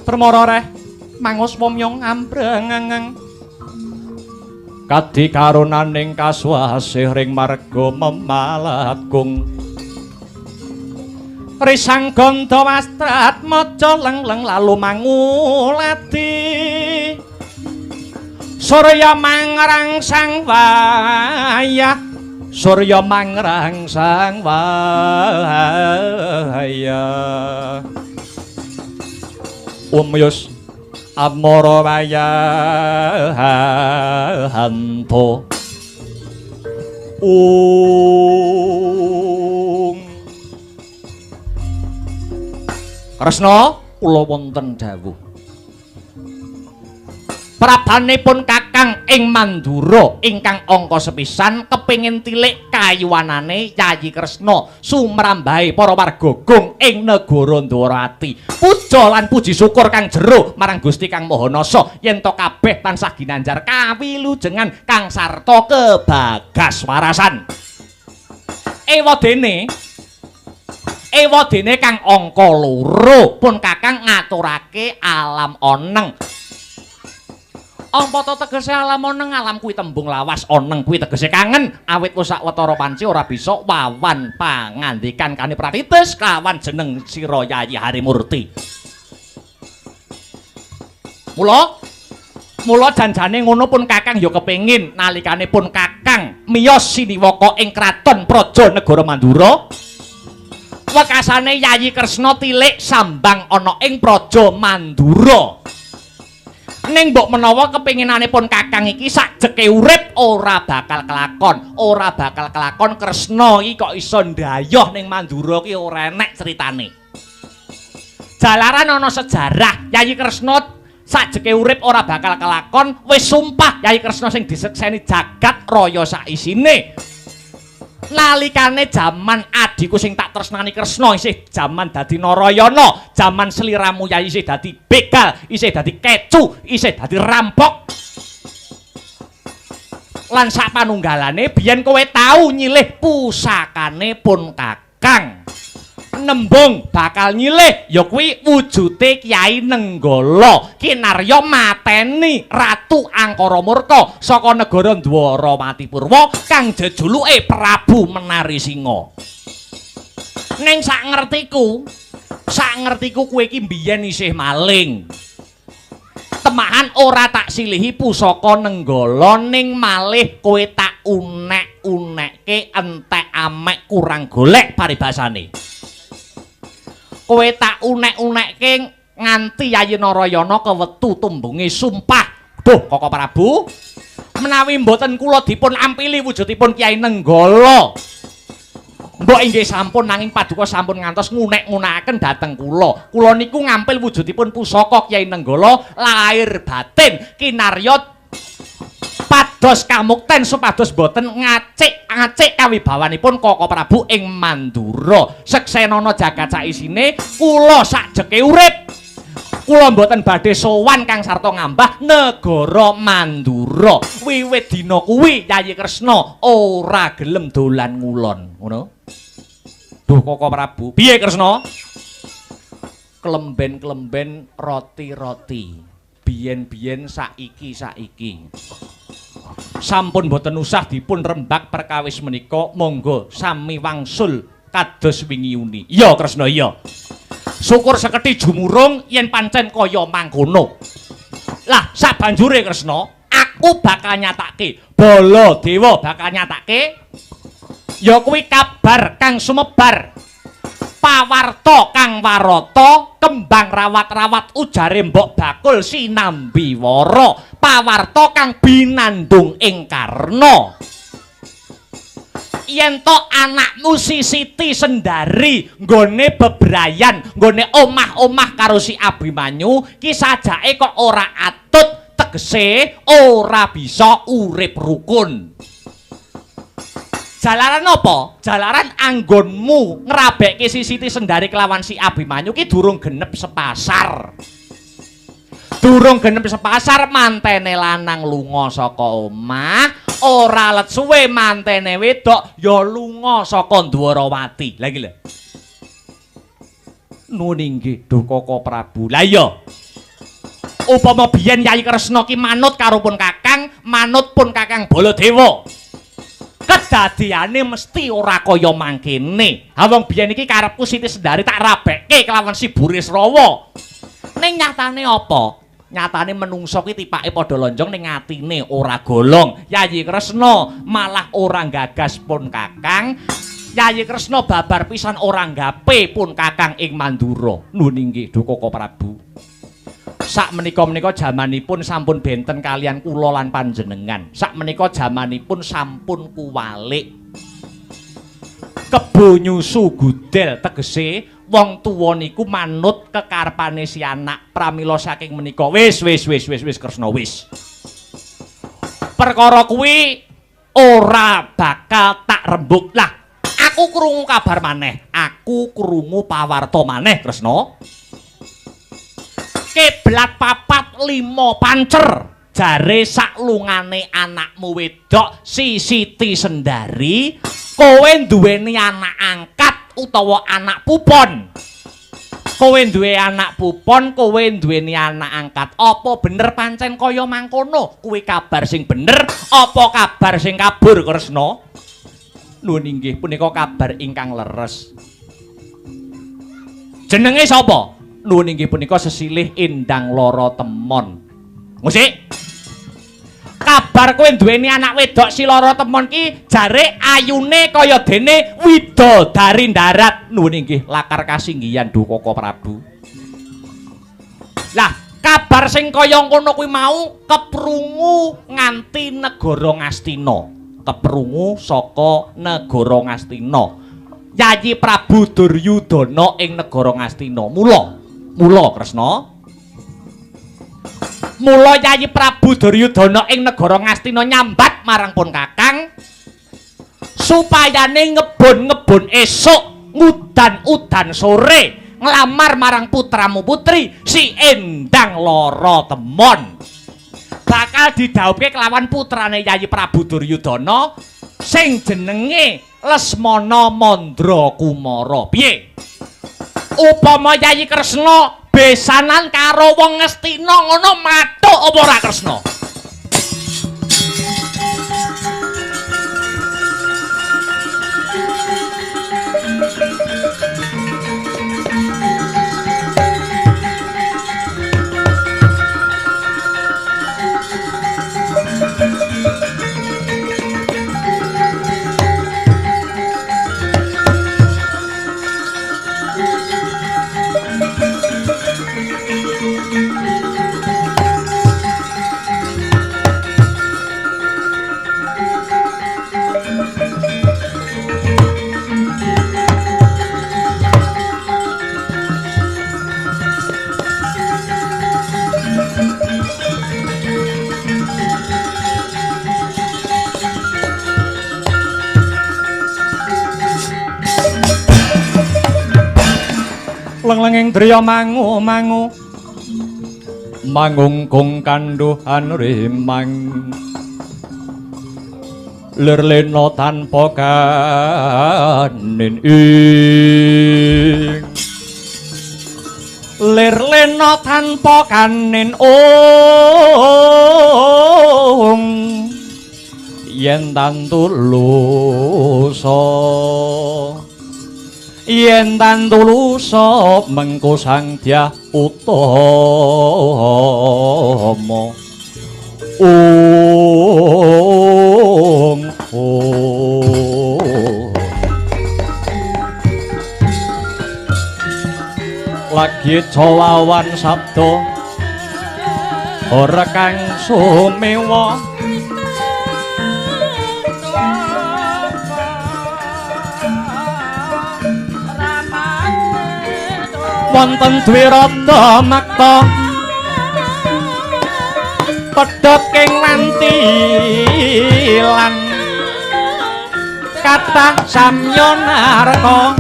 Permara reh mangos womyong ambrengeng kadi karunaning kaswasih ring marga memalagung risang gandha wastrat maca leng-leng lalu mangulati surya mangrangsang wayah surya mangrangsang wayah umyus amara wayahanto Kresna, kula wonten dawuh. Prabanipun Kakang ing Mandura ingkang angka sepisan kepingin tilik kayuwanane Yayi Kresna sumrambahe para warga Gong ing negara Ndwarawati. Puja lan puji syukur kang jero marang Gusti Kang Mahanasa yen to kabeh tansah ginanjar kawilujengan kang sarta kebagaswarasan. Ewadene kang angka 2 pun Kakang ngaturake alam oneng. Apa to tegese alam oneng, alam kuwi tembung lawas, oneng kuwi tegese kangen. Awit wis sawetara panci ora bisa wawan pangandikan kane Pratitis kawan jeneng sira Yayi Harimurti. Mula janjane ngono pun Kakang ya kepengin nalikane pun Kakang miyos siniwaka ing kraton Praja Negara Mandura. Wekasane Yayi Kresna tilik sambang ana ing Praja Mandura. Ning mbok menawa kepinginanipun Kakang iki sakjeke urip ora bakal kelakon Kresna iki kok iso ndayoh ning Mandura ki ora enek critane. Jalaran ana sejarah Yayi Kresna sakjeke urip ora bakal kelakon, wis sumpah Yayi Kresna sing disekseni jagat raya sak isine. Nalikane jaman adiku sing tak tresnani Kresna isih jaman dadi Narayana, jaman sliramu Yayi isih dadi begal, isih dadi kecu, isih dadi rampok. Lan sak panunggalane biyen kowe tau nyilih pusakane pun Kakang. Nembung bakal nyilih ya kuwi wujute Kyai Nenggala kinarya mateni Ratu Angkara Murka saka negara Ndwarawati Purwa kang jejuluke Prabu Menari Singa. Ning sak ngertiku kowe iki mbiyen isih maling. Temahan ora tak silihi pusaka Nenggala ning malih kowe tak unek-unekke entek amek kurang golek paribasane. Kowe tak unek-unekke nganti Yayi Narayana kewetu tumbunge sumpah. Duh Koko Prabu, menawi mboten kula dipun ampili wujudipun Kyai Nenggala, mbok inggih sampun nanging paduka sampun ngantos ngunek-ngunekaken dhateng kula. Kula niku ngampil wujudipun pusaka Kyai Nenggala lahir batin kinarya pados kamukten supados boten ngacik kawibawanipun Koko Prabu ing Mandura. Seksenana jagat sak isine kula sakjeke urip kula mboten badhe sowan kang sarta ngambah negara Mandura. Wiwit dina kuwi Yayi Kresna ora gelem dolan ngulon. Ngono. Duh Koko Prabu, piye Kresna? Klemben-klemben roti-roti. Biyen-biyen saiki. Sampun boten usah dipun rembak perkawis menika, monggo sami wangsul kados wingi uni. Iya Kresna iya. Syukur sekethi jumurung yen pancen kaya mangkono. Lah sabanjure Kresna, aku bakal nyatake, Baladewa bakal nyatake ya kuwi kabar kang sumebar. Pawarta kang warata, kembang rawat-rawat ujare Mbok Bakul sinambiwara, pawarta kang binandung ing karna. Yen to anakmu si Siti Sendari nggone bebrayan, nggone omah-omah karo si Abimanyu, ki sajake kok ora atut, tegese ora bisa urip rukun. Jalaran apa? Jalaran anggonmu ngrabekke si Siti Sendari kelawan si Abimanyu ki durung genep sepasar. Durung genep sepasar mantene lanang lunga saka omah, ora let suwe mantene wedok ya lunga saka Ndwarawati. Lah iki lho. Nuwun inggih Duh Koko Prabu. Lah iya. Upama biyen Yayi Kresna ki manut karo pun Kakang, manut pun Kakang Baladewa. Kedadiane mesti ora kaya mangkene. Ha wong biyen iki karepku Siti Sendari tak rabekke kelawan si Burisrawa. Ning nyatane apa? Nyatane menungso ki tipake padha lonjong ning atine ora golong. Yayi Kresna malah ora gagas pun Kakang. Yayi Kresna babar pisan ora nggape pun Kakang ing Mandura. Nuwun inggih Duh Koko Prabu. Sak menika jamanipun sampun benten kalian kula lan panjenengan. Sak menika jamanipun sampun kuwalik. Kebo nyusu gudel tegese wong tuwa niku manut kekarepane si anak. Pramila saking menika wis Kresna wis. Perkara kuwi ora bakal tak rembug. Lah, aku krungu kabar maneh. Aku krungu pawarta maneh, Kresna. Kiblat 4 5 pancer. Jare saklungane anakmu wedok si Siti Sendari, kowe duweni anak angkat utawa anak pupon. Kowe duwe anak pupon, kowe duweni anak angkat. Apa bener pancen kaya mangkono? Kuwi kabar sing bener apa kabar sing kabur, Kresna? Nuwun inggih punika kabar ingkang leres. Jenenge sapa? Nuwun inggih punika sesilih Endang Lara Temon. Musik. Kabar kowe duweni anak wedok si Lara Temon ki jare ayune kaya dene widodari darat. Nuwun inggih lakar kasinggihan Dukaka Prabu. Lah, kabar sing kaya ngono kuwi mau keprungu nganti negara Ngastina. Keprungu saka negara Ngastina. Yayi Prabu Duryudana ing negara Ngastina. Mula Kresna. Mula Yayi Prabu Duryudana ing negara Ngastina nyambat marang pun Kakang supayane ngebon-ngebon esuk ngudan-udan sore nglamar marang putramu putri si Endang Lara Temon. Bakal didhawuhke kelawan putrane Yayi Prabu Duryudana sing jenenge Lesmana Mandra Kumara. Piye? Upama Yayi Kresna besanan karo wong Ngastina ngono mathuk apa ora Kresna? Leng-lenging driya mangu-mangu mangungkung kanduhan rimang lerlena tanpa kanin ing lerlena tanpa kanin yen tantulusa yen tantulusa mengko sangdyah utama lagi colawan sabda ora kang sumewa wonten dwirata makta pedhot ing mantilan kathah samya narka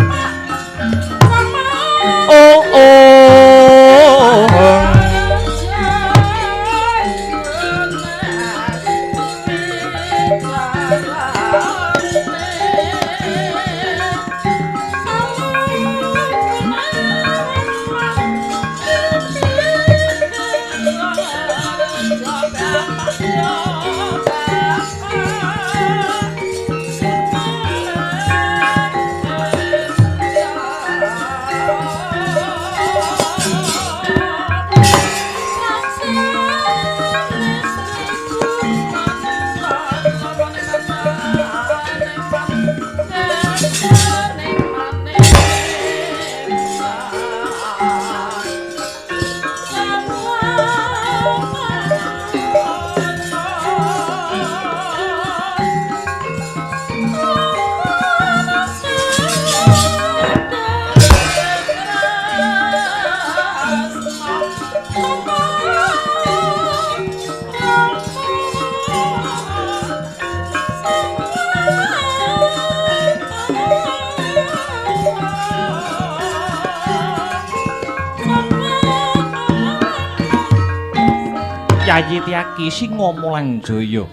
Yayi Tyaki Singa Mulang Jaya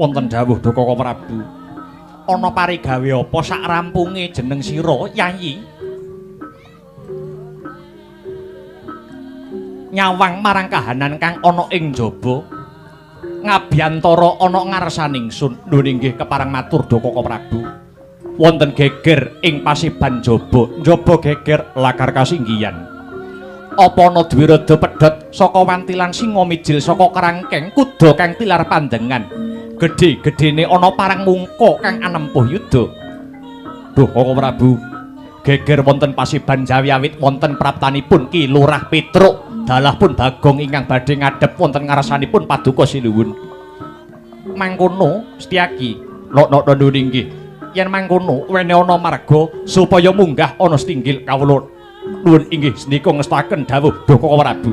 wonten dawuh Dukaka Prabu ana parigawe apa sak rampunge jeneng sira Yayi nyawang marang kahanan kang ana ing jaba ngabyantara ana ngarsaning sun lho inggih keparang matur Dukaka Prabu wonten geger ing pasiban jaba geger lakar kasinggihan apa ana dwirada pedhot saka wantilan singa mijil saka kerangkeng kuda kang tilar pandengan gedhe-gedhene ana parang mungka kang anempuh yuda duh Kaka Prabu geger wonten pasiban Jawi awit wonten praptanipun Ki Lurah Petruk dalah pun Bagong ingkang badhe ngadhep wonten ngarsanipun Paduka Sinuwun mangkono Setyaki nok nggih yen mangkono wene ana marga supaya munggah ana setinggil kawula nuwun inggih senika ngestaken dawuh Dukaka Prabu.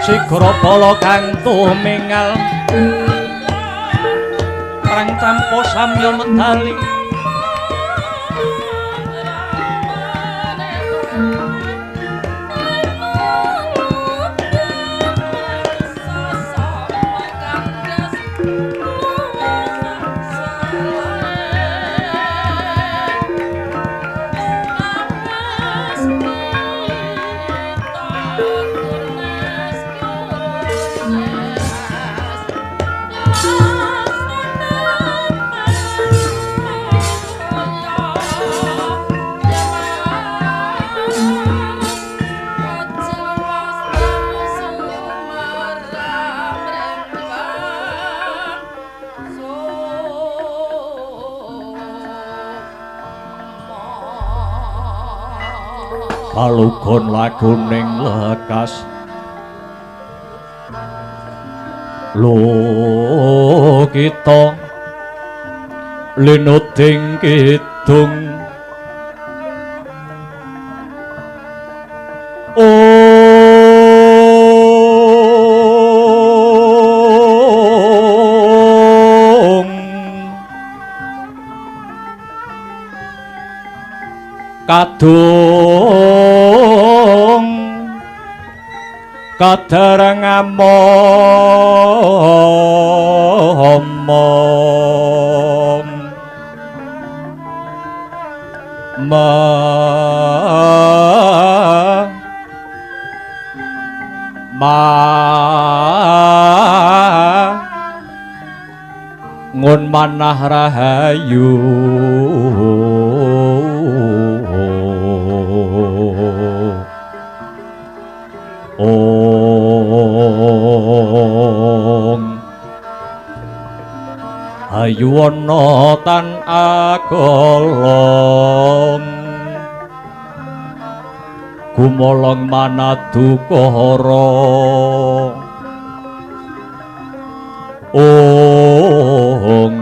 Sigara bala kang tumingal perang campa samya medali palugon laguning lekas lo kita linuting kidung kadung kadarang omong ngun manah rahayu ayu ana tan akolong gumolong manadukara ong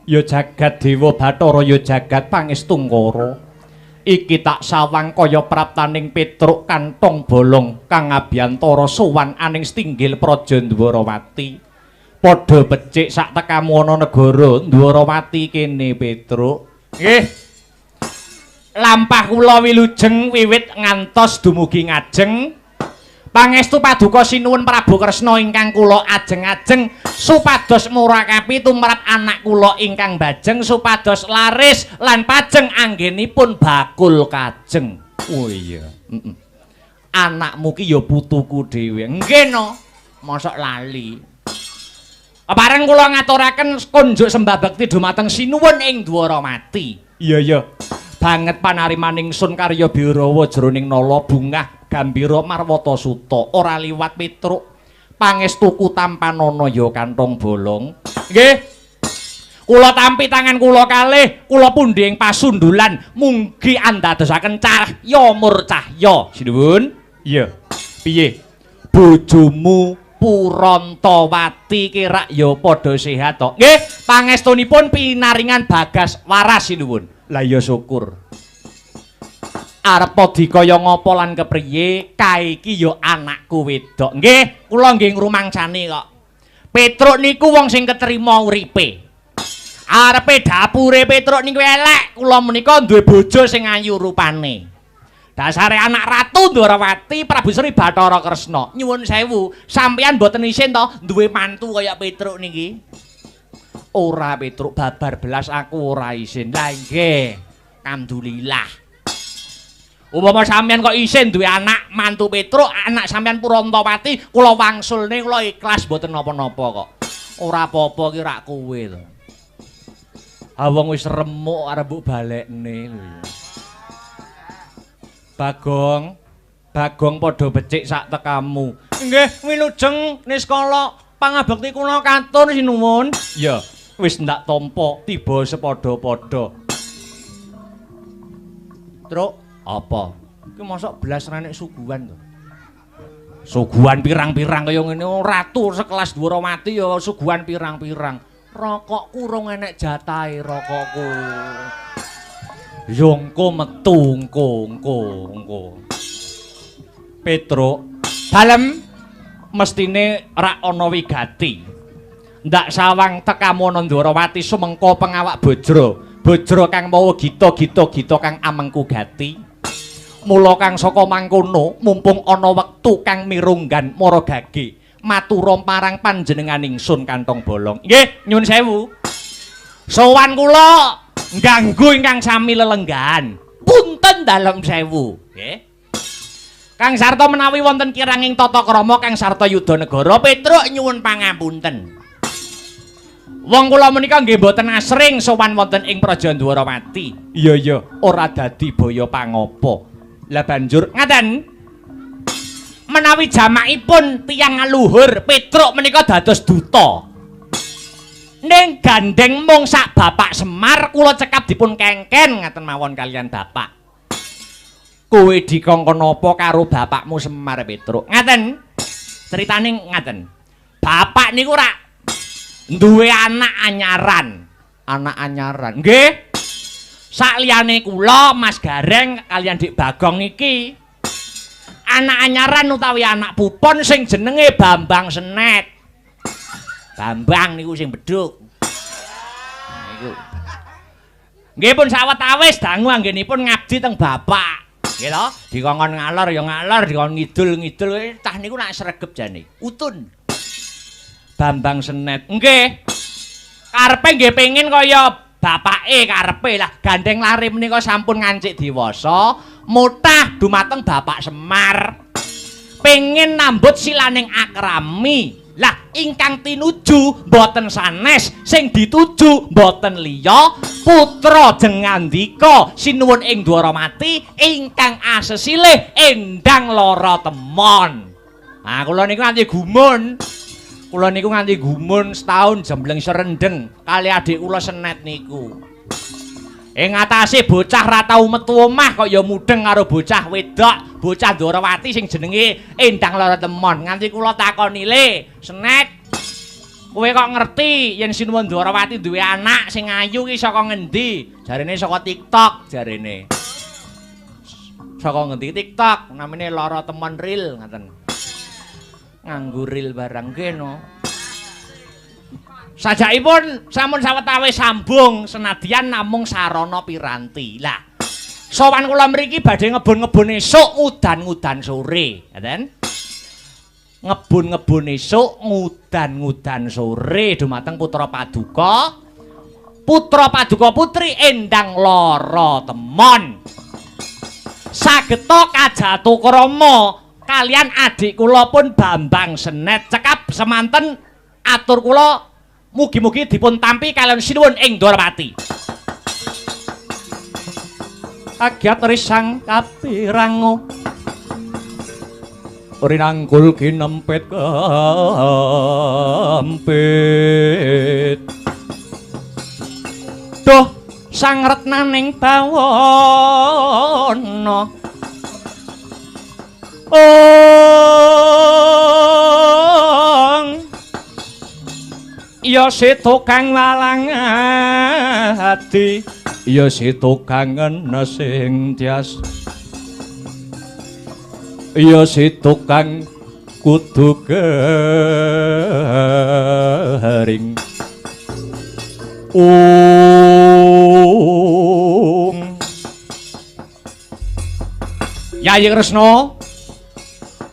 ya jagat dewa Bathara ya jagat Pangestungkara Iki tak sawang kaya praptaning Petruk kantong bolong kang abiyantara sowan aning Stinggil Praja Dwarawati. Padha becik sak tekamu ana negara Dwarawati kene Petruk. Nggih. Lampah kula wilujeng wiwit ngantos dumugi ngajeng. Pangestu paduka sinuwun Prabu Kresna ingkang kula ajeng-ajeng supados murakapi tumrap anak kula ingkang bajeng supados laris lan pajeng anggenipun bakul kajeng. Oh iya. Anakmu ki ya putuku dhewe. Nggih no. Mosok lali. Bareng kula ngaturaken kunjuk sembah bekti dumateng sinuwun ing Dwarawati. Iya iya. Banget panarimaning sun karya Birawa jroning nala bungah gambira marwata suta ora liwat Petruk pangestuku tampanana ya kantong bolong. Nggih. Kula tampi tangan kula kalih kula pundi ing pasundulan munggi andadosaken cahya murcahya. Sinuwun. Iya. Piye? Bojomu Purantawati kirak ya padha sehat to. Nggih, pangestunipun pinaringan bagas waras sinuwun. Lah ya syukur. Arep dikaya ngapa lan kepriye? Kae iki ya anakku wedok. Nggih, kula nggih ngrumangsani kok. Petruk niku wong sing ketrima uripe. Arepe dapure Petruk niku elek, kula menika duwe bojo sing ayu rupane. Dasare anak ratu Dwarawati Prabu Sri Bathara Kresna. Nyuwun sewu, sampeyan mboten isin to duwe mantu kaya Petruk niki. Ora Petruk babar belas aku ora isin. Lah nggih, alhamdulillah. Upama sampeyan kok isin duwe anak mantu Petruk, anak sampeyan Purantawati, kula wangsulne kula ikhlas mboten napa-napa kok. Ora apa-apa ki rak kowe to. Ha wong wis remuk arep mbok balekne lho. Bagong padha becik sak tekamu. Nggih, wilujeng niskala pangabekti kula katur sinuwun. Ya, wis ndak tampa tiba sepadha-padha. Truk, apa? Iki mosok belas renek suguhan to. Suguhan pirang-pirang kaya ngene ratu sekelas Dwarawati ya suguhan pirang-pirang. Rokokku rong enek jatahe rokokku. Yongko metu engko. Petruk, dalem mestine rak ana wigati. Ndak sawang tekamu ana Dwarawati sumengko pengawak bojro. Bojro kang mawa gita kang amengku gati. Mula kang saka mangkono mumpung ana wektu kang mirunggan maragage. Matura marang panjenenganing sun kantong bolong. Nggih, nyuwun sewu. Sowan kula ngganggu ingkang sami lelenggahan. Punten dalem sewu. Nggih. Kang sarta menawi wonten kiranging tata krama kang sarta yuda negara Petruk nyuwun pangapunten. Wong kula menika nggih boten asring sowan wonten ing Praja Dwarawati. Iya, ora dadi baya pangapa. Lah banjur ngaten. Menawi jamakipun tiyang luhur Petruk menika dados duta. Ning gandeng mung sak Bapak Semar kula cekap dipun kengken ngaten mawon kalian Bapak. Kowe dikongkon apa karo bapakmu Semar Petruk? Ngaten. Critane ngaten. Bapak niku rak duwe anak anyaran. Anak anyaran. Nggih. Sakliyane kula Mas Gareng kalian Dik Bagong niki anak anyaran utawi anak pupon sing jenenge Bambang Senet. Bambang niku sing bedhug. Niku. Nggih pun sawetawis dangu anggenipun ngabdi teng bapak. Nggih to? Dikongkon ngalor ya ngalor, dikon ngidul-ngidul tah niku nak sregep jane. Utun. Bambang Senet. Nggih. Karepe nggih pengin kaya bapake karepe lah gandeng lari menika sampun ngancik diwasa, mutah dumateng Bapak Semar. Pengin nambut silaning akrami. Lah ingkang tinuju boten sanes, sing dituju boten liya, putra jengandika sinuwun ing Dwarawati ingkang asesilih endang lara temon. Nah kula niku nganti gumun. Kula niku nganti gumun setahun jembleng serendeng kali adik kula Senet niku. Ing atase bocah ra tau metu omah kok ya mudeng karo bocah wedok, bocah Dwarawati sing jenenge Endang Lara Temon. Nganti kula takoni, "Le, Senet, kowe kok ngerti yen sinuwun Dwarawati duwe anak sing ayu ki saka ngendi?" Jarene saka TikTok jarene. Saka ngendi TikTok namine lara temen ril ngaten. Nganggo ril barang kene. Sajakipun sampun sawetawis sambung senadyan namung sarana piranti. Lah, sowan kula mriki badhe ngebun-ngebun esuk ngudan-ngudan sore, ngaten. Ngebun-ngebun esuk ngudan-ngudan sore dumateng putra paduka. Putra paduka putri Endang Lara Temon. Sageta Kajatukrama kalian adik kula pun Bambang Senet cekap semanten atur kula mugi-mugi dipun tampi kalian sinuwun ing Ndorowati. Agyat risang kapirango rinangkul kinempet kampit. Duh sang retnaning bawana ya setukang walang ati ya setukangen sing tias ya setukang kudu garing Yayi Kresna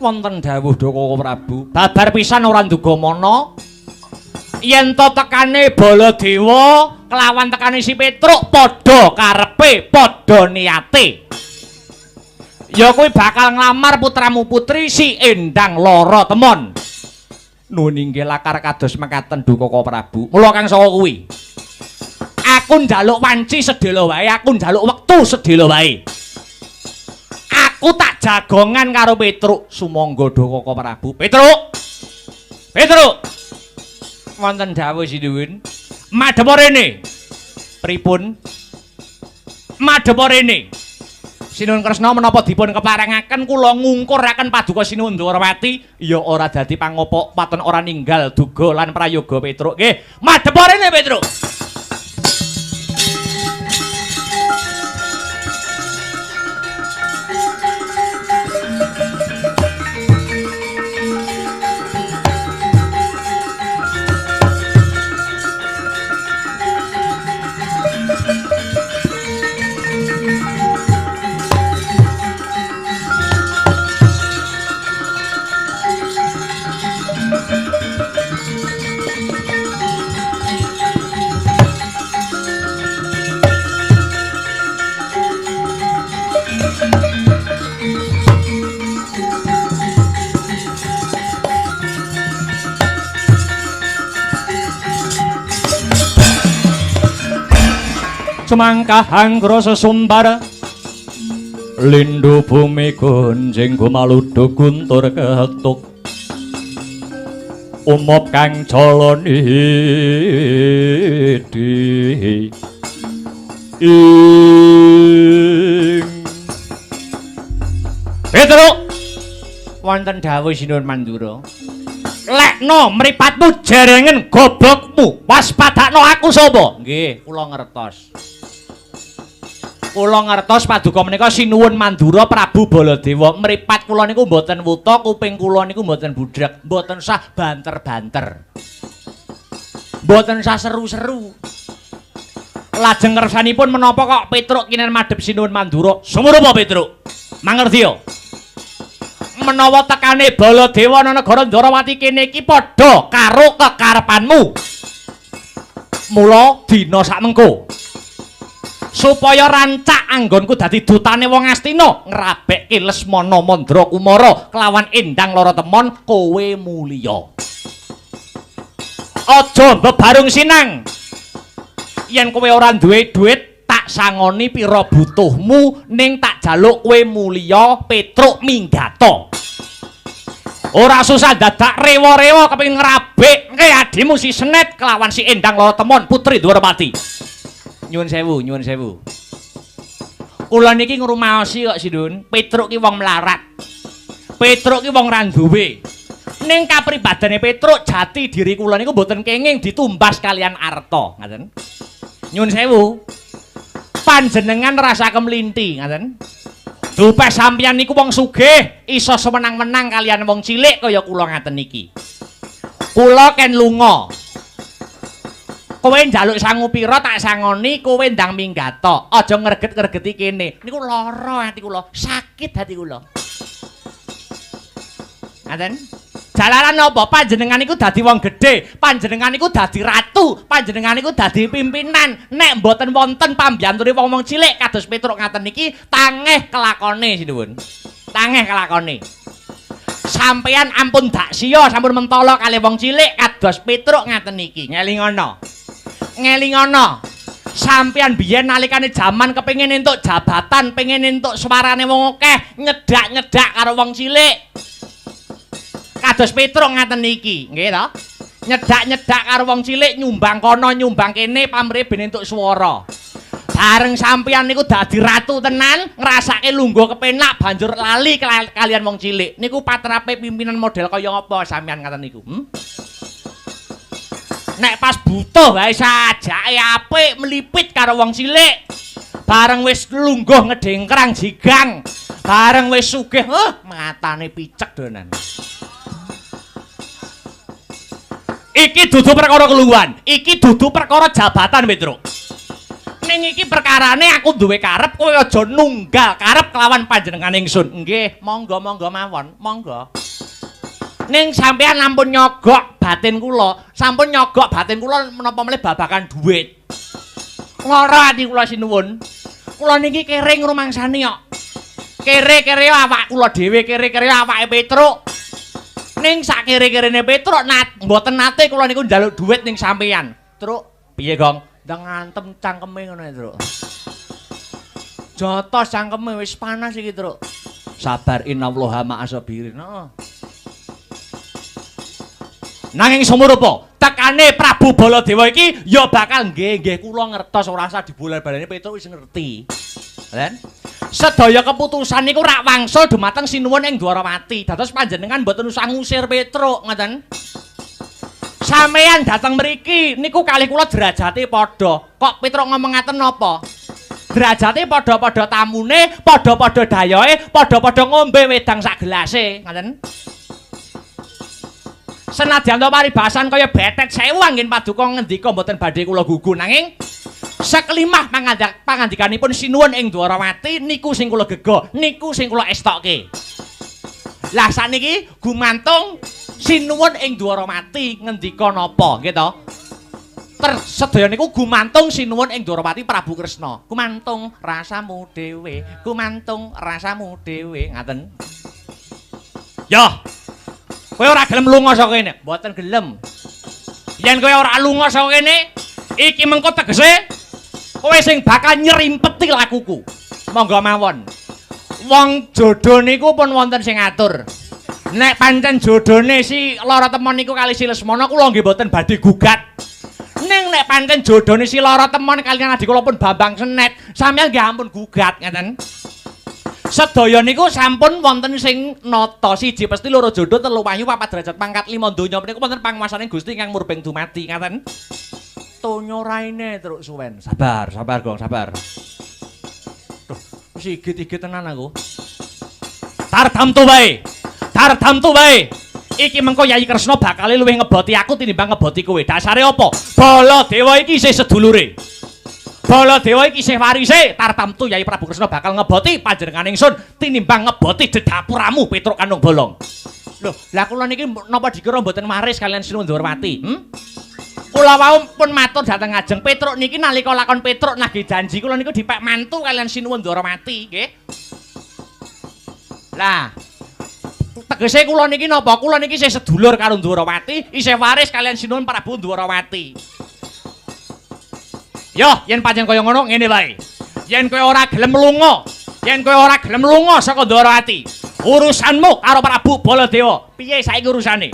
wonten dawuh Doko Prabu babar pisan ora ndugamana yen to tekane Baladewa kelawan tekane si Petruk padha karepe padha niate ya kuwi bakal nglamar putramu putri si Endang Lara Temon nuwun inggih lakar kados mekaten Doko Prabu mula kang saka kuwi aku njaluk wanci sedhela wae aku njaluk wektu sedhela wae aku tak jagongan karo Petruk sumangga Doko Prabu. Petruk wonten dawuh sinuwun madhep rene pripun madhep rene Sinuwun Kresna menapa dipun keparengaken kula ngungkuraken paduka sinuwun Ndorowati ya ora dadi pangopok paton ora ninggal duga lan prayoga Petruk nggih madhep rene Petruk. Semangka hanggra sesumbar lindu bumi gunjing gumaludo guntur ketuk umop kang coloni di Petruk wonten dawuh sinuwun Mandura lekno mripatmu jerengen gobokmu waspadakno aku sapa nggih kula ngertos paduka menika sinuwun Mandura Prabu Baladewa mripat kula niku mboten wuta kuping kula niku mboten budhek mboten sah banter-banter mboten sah seru-seru lajeng kersanipun menapa kok Petruk kinen madhep sinuwun Mandura sumurupa Petruk mangertiya menawa tekane Baladewa ana negara Ndorowati kene iki padha karo kekarepanmu mula dina sakmengko supaya rancak anggonku dadi dutane wong Astina ngrabekke Lesmana Mandra Kumara kelawan Endang Lara Temon kowe mulya aja bebarung sinang yen kowe ora duwe dhuwit tak sangoni pira butuhmu ning tak jaluk kowe mulya Petruk Minggata ora susah dadak rewa-rewa kepengin ngrabekke adimu si Senet kelawan si Endang Lara Temon putri Ndorowati. Nyuwun sewu. Kula niki ngrumaosi kok Sinun, Petruk ki wong melarat. Petruk ki wong ra duwe. Ning kapribadane Petruk jati diri kula niku mboten kenging ditumbas kalian arta, ngaten. Nyuwun sewu. Panjenengan rasa kemlinti, ngaten. Dupe sampeyan niku wong sugih, iso semenang-menang kalian wong cilik kaya kula ngaten iki. Kula ken lunga. Kowe njaluk sangu pira tak sangoni, kowe ndang minggato. Aja ngreget-ngregeti kene. Niku lara ati kula, sakit hati kula. Ngaten? Jalaran apa? Panjenengan iku dadi wong gedhe, panjenengan iku dadi ratu, panjenengan iku dadi pimpinan. Nek mboten wonten pambiyantune wong-wong cilik kados Petruk ngaten niki, tangeh kelakone sinuwun. Tangeh kelakone. Sampeyan ampun dak sia, sampun mentala kalih wong cilik kados Petruk ngaten niki. Ngelingono. Ngelingono. Sampeyan biyen nalikane jaman kepengin entuk jabatan, pengin entuk swarane wong akeh, nyedak-nyedak karo wong cilik. Kados Petruk ngaten niki, nggih to? Nyedak-nyedak karo wong cilik nyumbang kono nyumbang kene pamrih ben entuk swara. Bareng sampeyan niku dadi ratu tenan, ngrasake lungguh kepenak banjur lali kalian wong cilik. Niku patrape pimpinan model kaya apa sampeyan ngaten niku? Nek pas butuh wae sajake apik melipit karo wong cilik. Bareng wis lungguh ngedengkrang jigang. Bareng wis sugih, matane picek donan. Iki dudu perkara keluhan, iki dudu perkara jabatan Petruk. Ning iki perkarane aku duwe karep, kowe aja nunggal karep kelawan panjenengan ingsun. Nggih, monggo-monggo mawon, monggo. Ning sampeyan ampun nyogok batin kula, sampun nyogok batin kula menapa meneh babakan dhuwit. Lara ati kula sinuwun. Kula niki kering rumangsani kok. Kere-kere awak kula dhewe, kere-kere awake Petruk. Ning sak kere-kerene Petruk mboten nate kula niku njaluk dhuwit ning sampeyan. Truk, piye, Gong? Ndang ngantem cangkeme ngono, Truk. Jotos cangkeme wis panas iki, Truk. Sabar innallaha ma'asabirin. Nanging sumurupa, tekane Prabu Baladewa iki ya bakal nggih kula ngertos ora usah dibolar-balani Petruk wis ngerti. Kan? Sedaya keputusan niku rak wangsul dumateng sinuwun ing Dwarawati. Dados panjenengan mboten usah ngusir Petruk, ngoten. Sampeyan dateng mriki niku kalih kula derajate padha. Kok Petruk ngomong ngaten napa? Derajate padha-padha tamune, padha-padha dayoe, padha-padha ngombe wedang sak gelase, ngoten. Senadyan to paribasan kaya betet 1000 anggen paduka ngendika mboten badhe kula gugu nanging seklimah pangandikanipun sinuwun ing Dwarawati niku sing kula gega, niku sing kula estokke. Lah sakniki gumantung sinuwun ing Dwarawati ngendika napa, nggih to? Sedaya niku gumantung sinuwun ing Dwarawati Prabu Kresna. Gumantung rasamu dhewe, gumantung rasamu dhewe, ngaten. Yo. Kowe ora gelem lunga saka kene? Mboten gelem. Yen kowe ora lunga saka kene, iki mengko tegese kowe sing bakal nyerimpeti lakuku. Monggo mawon. Wong jodho niku pun wonten sing ngatur. Nek pancen jodhone si Lara Temon niku kali si Lesmana kula nggih mboten badhe gugat. Ning nek pancen jodhone si Lara Temon kaliyan adik kula pun Bambang Senet, sampeyan nggih ampun gugat ngeten. Sedaya niku sampun wonten sing nata 1 pesti 2 jodho 3 wayu 4 derajat pangkat 5 donya menika wonten panguwasaning Gusti ingkang murbeng dumati ngaten. Tonya raine truk suwen. Sabar, Gong, sabar. Duh, sigit-igit tenan aku. Tardamtu wae. Iki mengko Yayi Kresna bakal luwih ngeboti aku tinimbang ngeboti kowe. Dasare apa? Baladewa iki isih sedulure. Baladewa iki isih warise, tartamtu Yai Prabu Kresna bakal ngeboti panjenengan ingsun tinimbang ngeboti dedapuramu Petruk Kandung Bolong. Lho, lah kula niki napa dikira mboten waris kalian Sinuwun Dwarawati? Kula wau pun matur dhateng Ajeng Petruk niki nalika lakon Petruk nagih janji kula niku dipek mantu kalian Sinuwun Dwarawati, nggih. Lah, tegese kula niki napa? Kula niki isih sedulur karo Dwarawati, isih waris kalian Sinuwun Prabu Dwarawati. Yo, yen pancen kaya ngono ngene wae. Yen kowe ora gelem lunga saka Dwarawati, urusanmu karo Prabu Baladewa. Piye saiki urusane?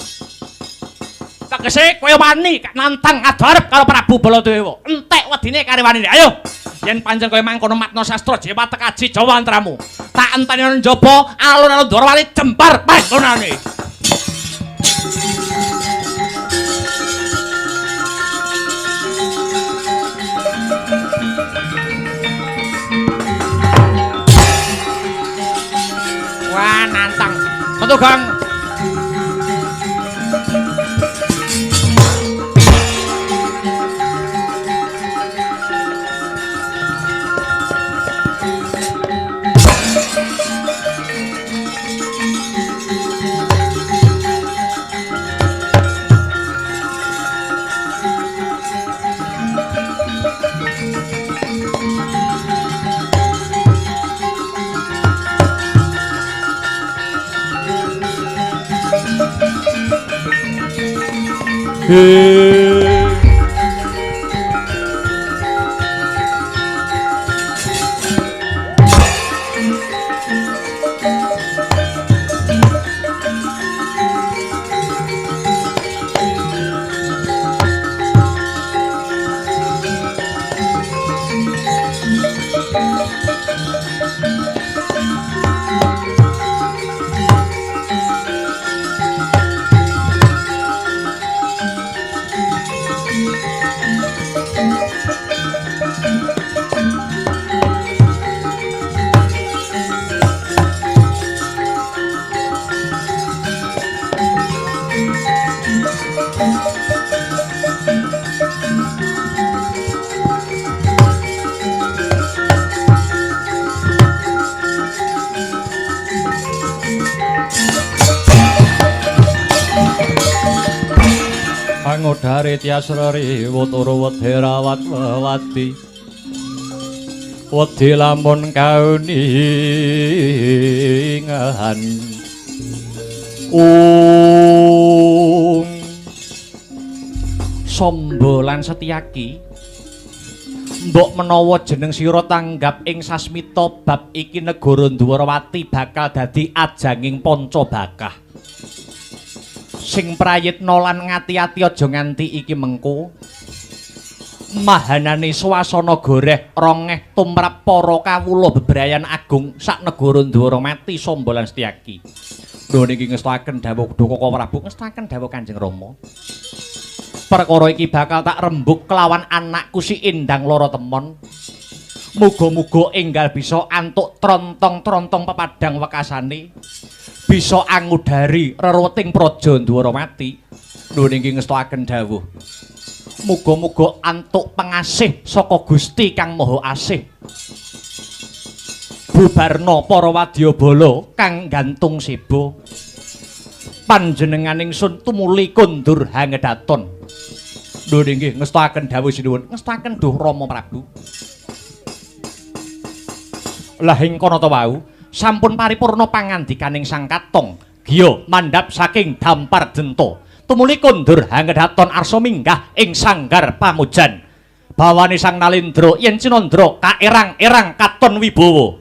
Tegese kowe wani nantang adarep karo Prabu Baladewa. Entek wedine karewanine. Ayo. Yen pancen kowe mangkono matna sastra Jewa tekaji Jawa antramu. Tak enteni nang njaba alun-alun Dwarawati jembar panggonane. nantang. Metu Gang. Angodare tiasrari wutara wedherawat wati wedi lamun kauningahan Samba lan Setyaki mbok menawa jeneng sira tanggap ing sasmita bab iki negara Dwarawati bakal dadi ajanging Pancabakah sing prayitna lan ngati-ati aja nganti iki mengko mahanane swasana goreh rongeh tumrap para kawula bebrayan agung sak negara Dwarawati Samba lan Setyaki. Lho niki ngestaken dawuh Koko Prabu ngestaken dawuh Kanjeng Rama. Perkara iki bakal tak rembug kelawan anakku si Endang Lara Temon. Muga-muga enggal bisa antuk trontong-trontong pepadang wekasane. Bisa angudari reruting praja Dwarawati. Lho niki ngestaken dawuh. Muga-muga antuk pengasih saka Gusti Kang Maha Asih. Bubarna para wadyabala kang gantung seba. Panjenenganing sun tumuli kondur hangedaton. Lho nggih ngestaken dawuh sinuwun, ngestaken duh Rama Prabu. Lah ing kono ta wau sampun paripurna pangandikaning Sang Katong giya mandhap saking Dampar Denta tumuli kondur hangedaton arsa minggah ing sanggar pamujan bawane Sang Nalendra yen Cinandra kaerang-erang katon wibawa.